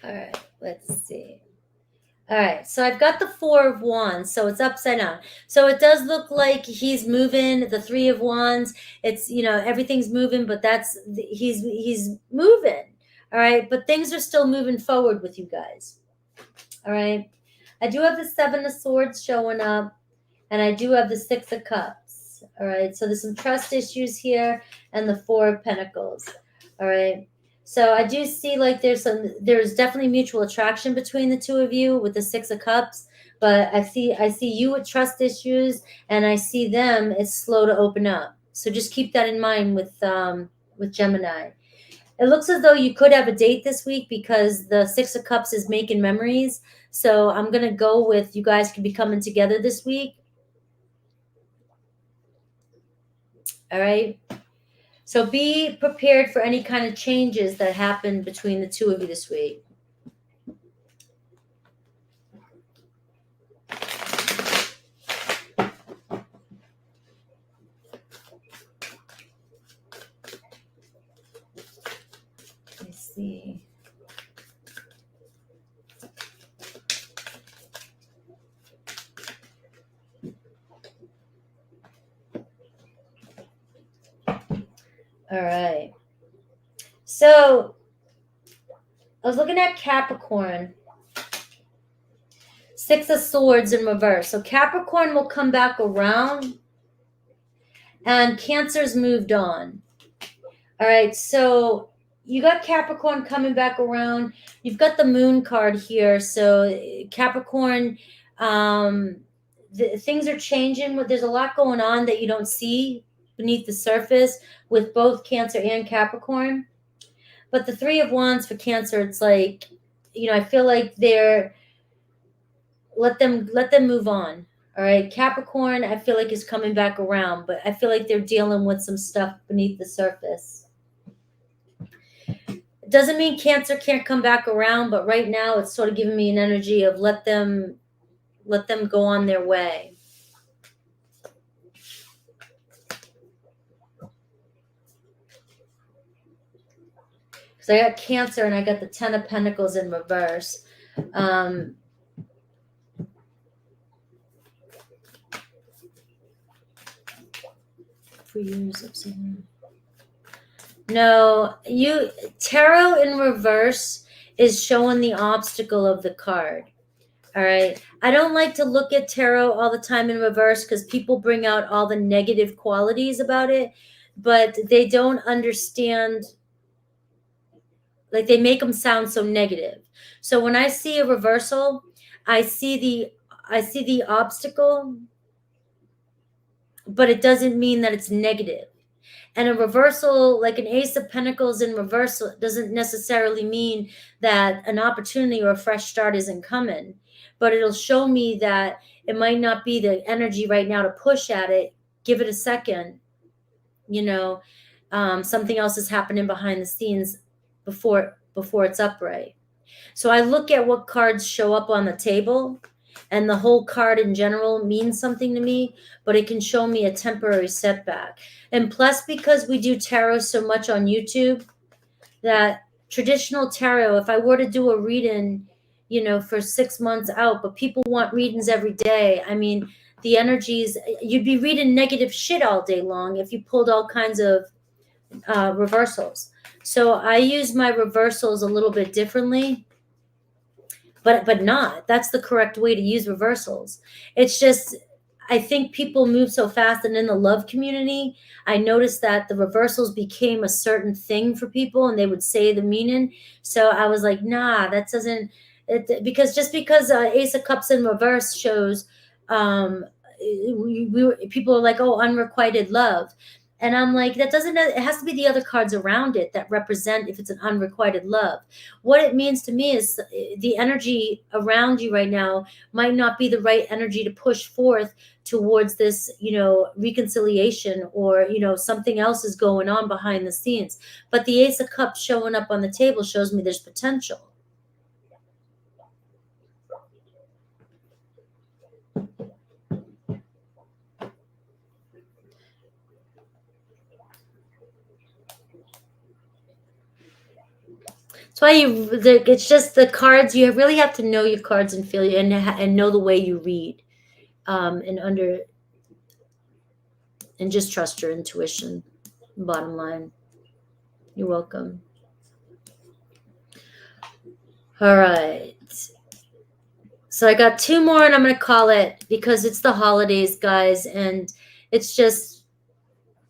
[SPEAKER 1] All right, let's see. All right, so I've got the 4 of Wands, so it's upside down. So it does look like he's moving. The 3 of Wands, it's, everything's moving, but he's moving. All right, but things are still moving forward with you guys. All right, I do have the 7 of Swords showing up, and I do have the 6 of Cups. All right, so there's some trust issues here, and the 4 of Pentacles. All right. So I do see like there's definitely mutual attraction between the 2 of you with the 6 of Cups, but I see you with trust issues, and I see them as slow to open up. So just keep that in mind with Gemini. It looks as though you could have a date this week because the 6 of Cups is making memories. So I'm gonna go with you guys could be coming together this week. All right. So be prepared for any kind of changes that happen between the 2 of you this week. Let's see. All right. So I was looking at Capricorn. 6 of Swords in reverse. So Capricorn will come back around, and Cancer's moved on. All right. So you got Capricorn coming back around. You've got the Moon card here. So Capricorn, things are changing. There's a lot going on that you don't see beneath the surface with both Cancer and Capricorn. But the 3 of Wands for Cancer, it's like, I feel like let them move on. All right. Capricorn, I feel like is coming back around, but I feel like they're dealing with some stuff beneath the surface. It doesn't mean Cancer can't come back around, but right now it's sort of giving me an energy of let them go on their way. Because I got Cancer and I got the 10 of Pentacles in reverse. 3 years of singing. No, tarot in reverse is showing the obstacle of the card. All right. I don't like to look at tarot all the time in reverse because people bring out all the negative qualities about it, but they don't understand. Like, they make them sound so negative. So when I see a reversal, I see the obstacle, but it doesn't mean that it's negative. And a reversal, like an Ace of Pentacles in reversal, doesn't necessarily mean that an opportunity or a fresh start isn't coming, but it'll show me that it might not be the energy right now to push at it. Give it a second. Something else is happening behind the scenes before it's upright. So I look at what cards show up on the table, and the whole card in general means something to me, but it can show me a temporary setback. And plus, because we do tarot so much on YouTube, that traditional tarot, if I were to do a reading, for 6 months out, but people want readings every day. I mean, the energies, you'd be reading negative shit all day long if you pulled all kinds of reversals. So I use my reversals a little bit differently, but not. That's the correct way to use reversals. It's just, I think people move so fast, and in the love community, I noticed that the reversals became a certain thing for people, and they would say the meaning. So I was like, nah, that doesn't. Because Ace of Cups in reverse shows, people are like, oh, unrequited love. And I'm like, that doesn't, it has to be the other cards around it that represent if it's an unrequited love. What it means to me is the energy around you right now might not be the right energy to push forth towards this, reconciliation, or, something else is going on behind the scenes. But the Ace of Cups showing up on the table shows me there's potential. That's why it's just the cards. You really have to know your cards and feel and know the way you read, and just trust your intuition. Bottom line. You're welcome. All right. So I got 2 more, and I'm going to call it, because it's the holidays, guys, and it's just,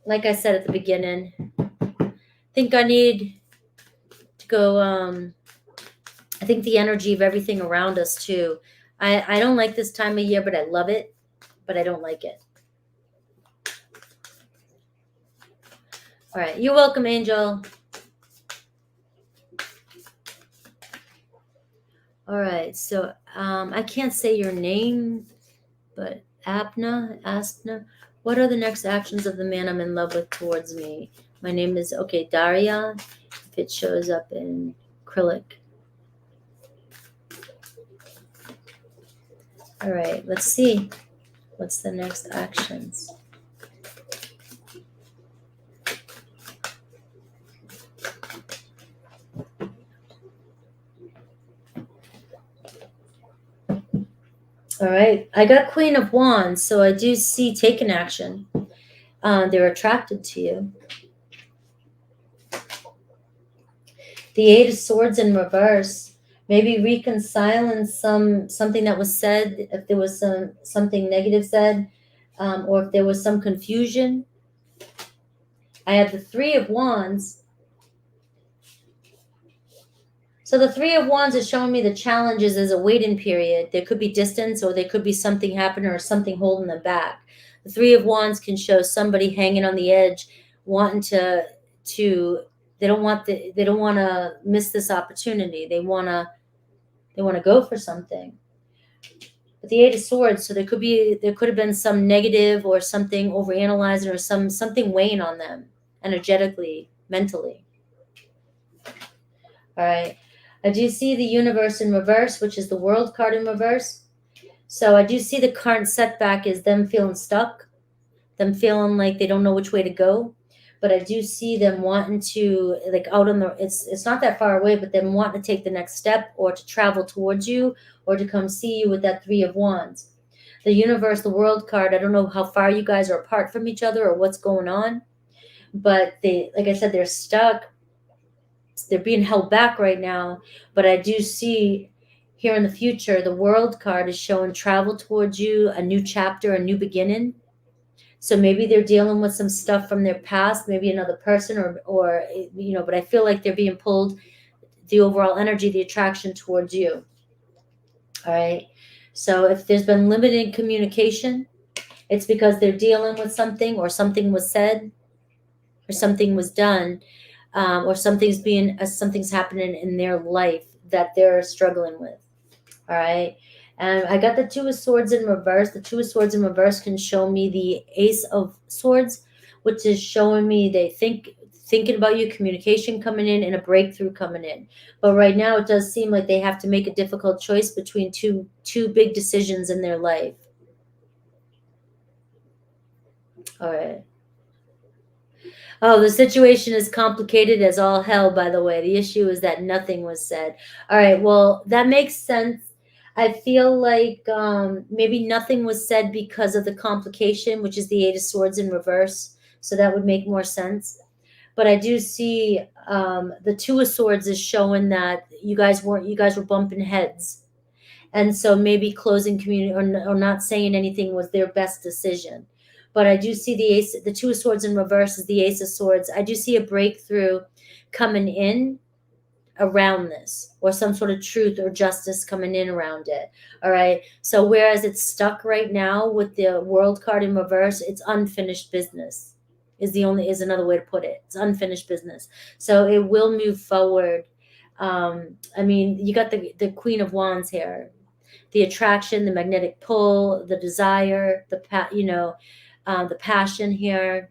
[SPEAKER 1] like I said at the beginning, I think I need to go, I think the energy of everything around us too. I don't like this time of year, but I love it, but I don't like it. All right. You're welcome, Angel. All right. So I can't say your name, but Aspna. What are the next actions of the man I'm in love with towards me? My name is, Daria, if it shows up in acrylic. All right, let's see. What's the next actions? All right, I got Queen of Wands, so I do see taking action. They're attracted to you. The Eight of Swords in reverse. Maybe reconciling something that was said, if there was something negative said, or if there was some confusion. I have the Three of Wands. So the Three of Wands is showing me the challenges as a waiting period. There could be distance, or there could be something happening, or something holding them back. The Three of Wands can show somebody hanging on the edge, wanting to they don't want to miss this opportunity. They want to go for something. But the Eight of Swords, so there could have been some negative, or something overanalyzing, or something weighing on them energetically, mentally. All right. I do see the Universe in reverse, which is the World card in reverse. So I do see the current setback is them feeling stuck, them feeling like they don't know which way to go. But I do see them wanting to, like, out on it's not that far away, but them wanting to take the next step, or to travel towards you, or to come see you with that Three of Wands. The Universe, the World card, I don't know how far you guys are apart from each other or what's going on. but they, like I said, they're stuck. They're being held back right now. But I do see here in the future, the World card is showing travel towards you, a new chapter, a new beginning. So maybe they're dealing with some stuff from their past, maybe another person, or you know, but I feel like they're being pulled, the overall energy, the attraction towards you. All right. So if there's been limited communication, it's because they're dealing with something, or something was said, or something was done, or something's happening in their life that they're struggling with. All right. And I got the Two of Swords in reverse. The Two of Swords in reverse can show me the Ace of Swords, which is showing me they thinking about you, communication coming in, and a breakthrough coming in. But right now it does seem like they have to make a difficult choice between two big decisions in their life. All right. Oh, the situation is complicated as all hell, by the way. The issue is that nothing was said. All right, well, that makes sense. I feel like maybe nothing was said because of the complication, which is the Eight of Swords in reverse. So that would make more sense. But I do see the Two of Swords is showing that you guys were bumping heads. And so maybe closing community, or not saying anything was their best decision. But I do see the Two of Swords in reverse is the Ace of Swords. I do see a breakthrough coming in around this, or some sort of truth or justice coming in around it. All right. So whereas it's stuck right now with the World card in reverse, it's unfinished business is another way to put it. It's unfinished business. So it will move forward. I mean, you got the Queen of Wands here, the attraction, the magnetic pull, the desire, the passion here.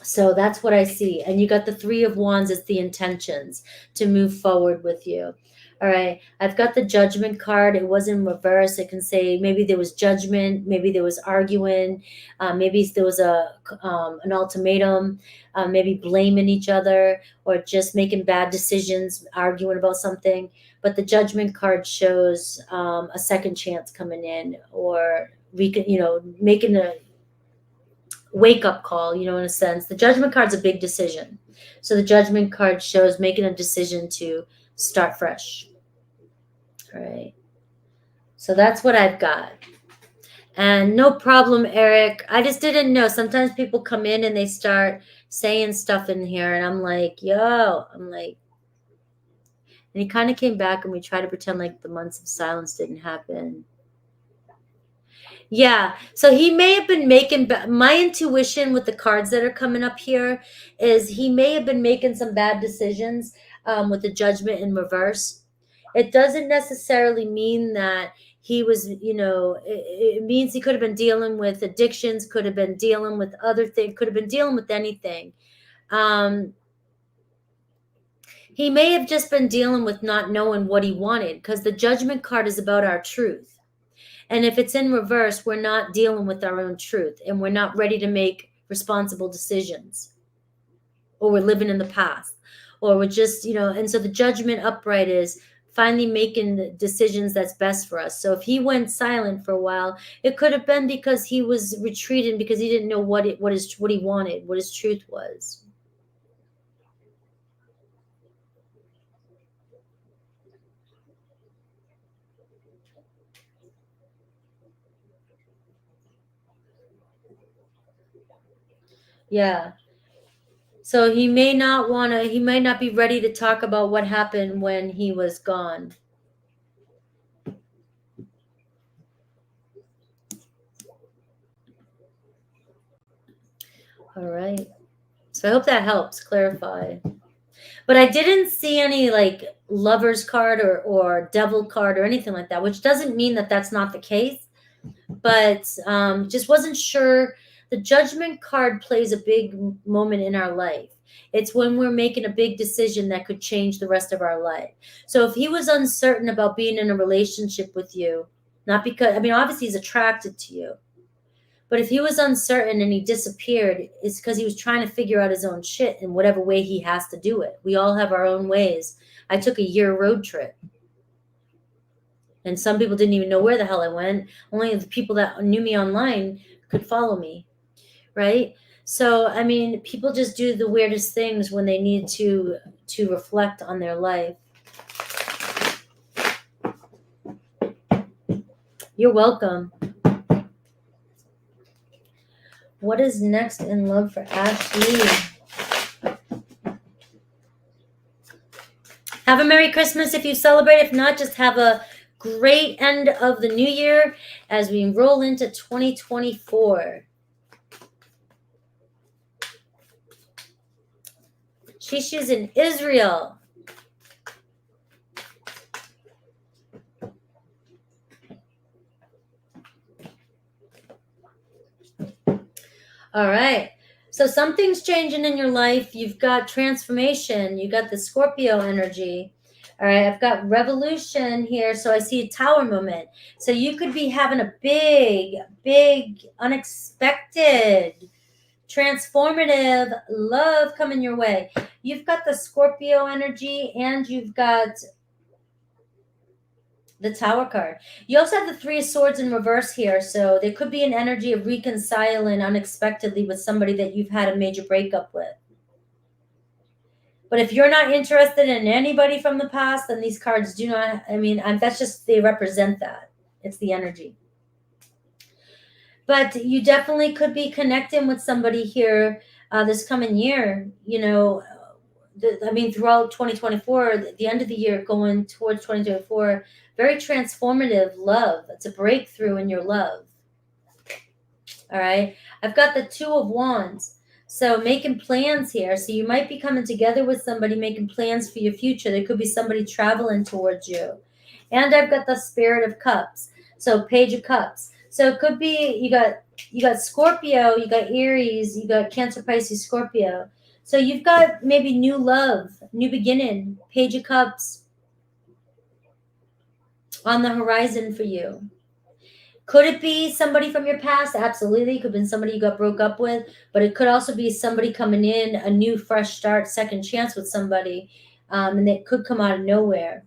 [SPEAKER 1] So that's what I see. And you got the Three of Wands as the intentions to move forward with you. All right. I've got the Judgment card. It was in reverse. It can say maybe there was judgment. Maybe there was arguing. Maybe there was an ultimatum. Maybe blaming each other, or just making bad decisions, arguing about something. But the Judgment card shows a second chance coming in, or making a wake-up call, in a sense. The Judgment card's a big decision. So the Judgment card shows making a decision to start fresh. All right. So that's what I've got. And no problem, Eric. I just didn't know. Sometimes people come in and they start saying stuff in here, and I'm like, and he kind of came back, and we try to pretend like the months of silence didn't happen. Yeah. So he may have been making, my intuition with the cards that are coming up here is he may have been making some bad decisions with the Judgment in reverse. It doesn't necessarily mean that he was, it means he could have been dealing with addictions, could have been dealing with other things, could have been dealing with anything. He may have just been dealing with not knowing what he wanted, because the Judgment card is about our truth. And if it's in reverse, we're not dealing with our own truth, and we're not ready to make responsible decisions, or we're living in the past, or we're just, and so the Judgment upright is finally making the decisions that's best for us. So if he went silent for a while, it could have been because he was retreating, because he didn't know what he wanted, what his truth was. Yeah. So he may not be ready to talk about what happened when he was gone. All right. So I hope that helps clarify. But I didn't see any Lover's card or Devil card or anything like that, which doesn't mean that that's not the case. But just wasn't sure. The Judgment card plays a big moment in our life. It's when we're making a big decision that could change the rest of our life. So if he was uncertain about being in a relationship with you, not because, obviously he's attracted to you, but if he was uncertain and he disappeared, it's because he was trying to figure out his own shit in whatever way he has to do it. We all have our own ways. I took a year road trip, and some people didn't even know where the hell I went. Only the people that knew me online could follow me, right? So, I mean, people just do the weirdest things when they need to reflect on their life. You're welcome. What is next in love for Ashley? Have a Merry Christmas if you celebrate. If not, just have a great end of the new year as we roll into 2024. Shishu's in Israel. All right. So something's changing in your life. You've got transformation. You got the Scorpio energy. All right. I've got revolution here. So I see a tower moment. So you could be having a big, unexpected, transformative love coming your way. You've got the Scorpio energy and you've got the Tower card. You also have the Three of Swords in reverse here. So there could be an energy of reconciling unexpectedly with somebody that you've had a major breakup with. But if you're not interested in anybody from the past, then these cards do not, that's just, they represent that. It's the energy. But you definitely could be connecting with somebody here this coming year, throughout 2024, the end of the year going towards 2024, very transformative love. It's a breakthrough in your love. All right. I've got the Two of Wands. So making plans here. So you might be coming together with somebody, making plans for your future. There could be somebody traveling towards you. And I've got the Spirit of Cups. So Page of Cups. So it could be you got Scorpio, you got Aries, you got Cancer, Pisces, Scorpio. So you've got maybe new love, new beginning, Page of Cups on the horizon for you. Could it be somebody from your past? Absolutely. It could have been somebody you got broke up with, but it could also be somebody coming in, a new fresh start, second chance with somebody, and it could come out of nowhere.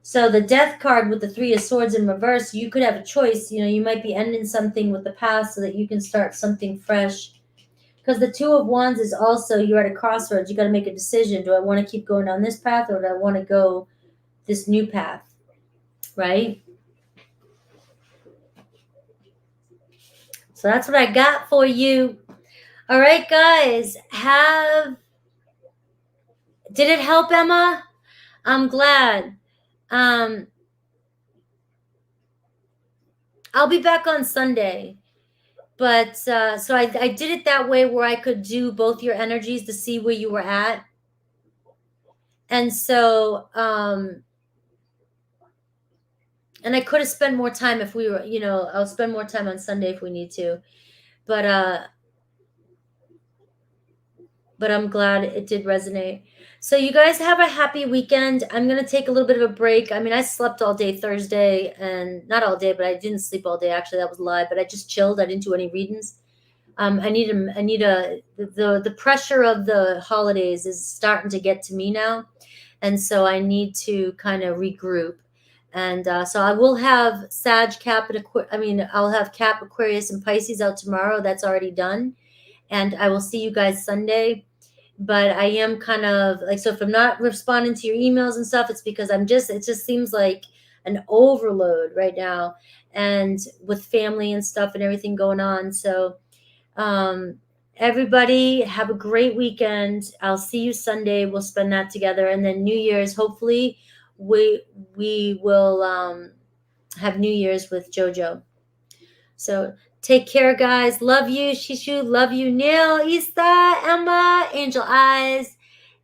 [SPEAKER 1] So the Death card with the Three of Swords in reverse, you could have a choice. You might be ending something with the past so that you can start something fresh. Because the Two of Wands is also, you're at a crossroads. You got to make a decision. Do I want to keep going down this path or do I want to go this new path? Right? So that's what I got for you. All right, guys. Did it help, Emma? I'm glad. I'll be back on Sunday. But so I did it that way where I could do both your energies to see where you were at. And so, and I could have spent more time if we were, I'll spend more time on Sunday if we need to. But I'm glad it did resonate. So you guys have a happy weekend. I'm going to take a little bit of a break. I slept all day Thursday, and not all day, but I didn't sleep all day. Actually, that was a lie, but I just chilled. I didn't do any readings. The pressure of the holidays is starting to get to me now. And so I need to kind of regroup. And so I will have Sag, Cap, I'll have Cap, Aquarius, and Pisces out tomorrow. That's already done. And I will see you guys Sunday. But I am kind of like, so if I'm not responding to your emails and stuff, it's because it just seems like an overload right now. And with family and stuff and everything going on. So everybody have a great weekend. I'll see you Sunday. We'll spend that together. And then New Year's, hopefully we will have New Year's with JoJo. So take care, guys. Love you, Shishu. Love you, Neil, Ista, Emma, Angel Eyes.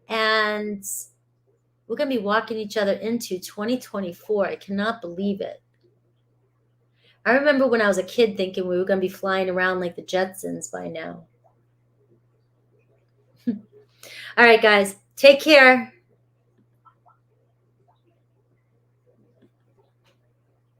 [SPEAKER 1] And we're going to be walking each other into 2024. I cannot believe it. I remember when I was a kid thinking we were going to be flying around like the Jetsons by now. All right, guys. Take care.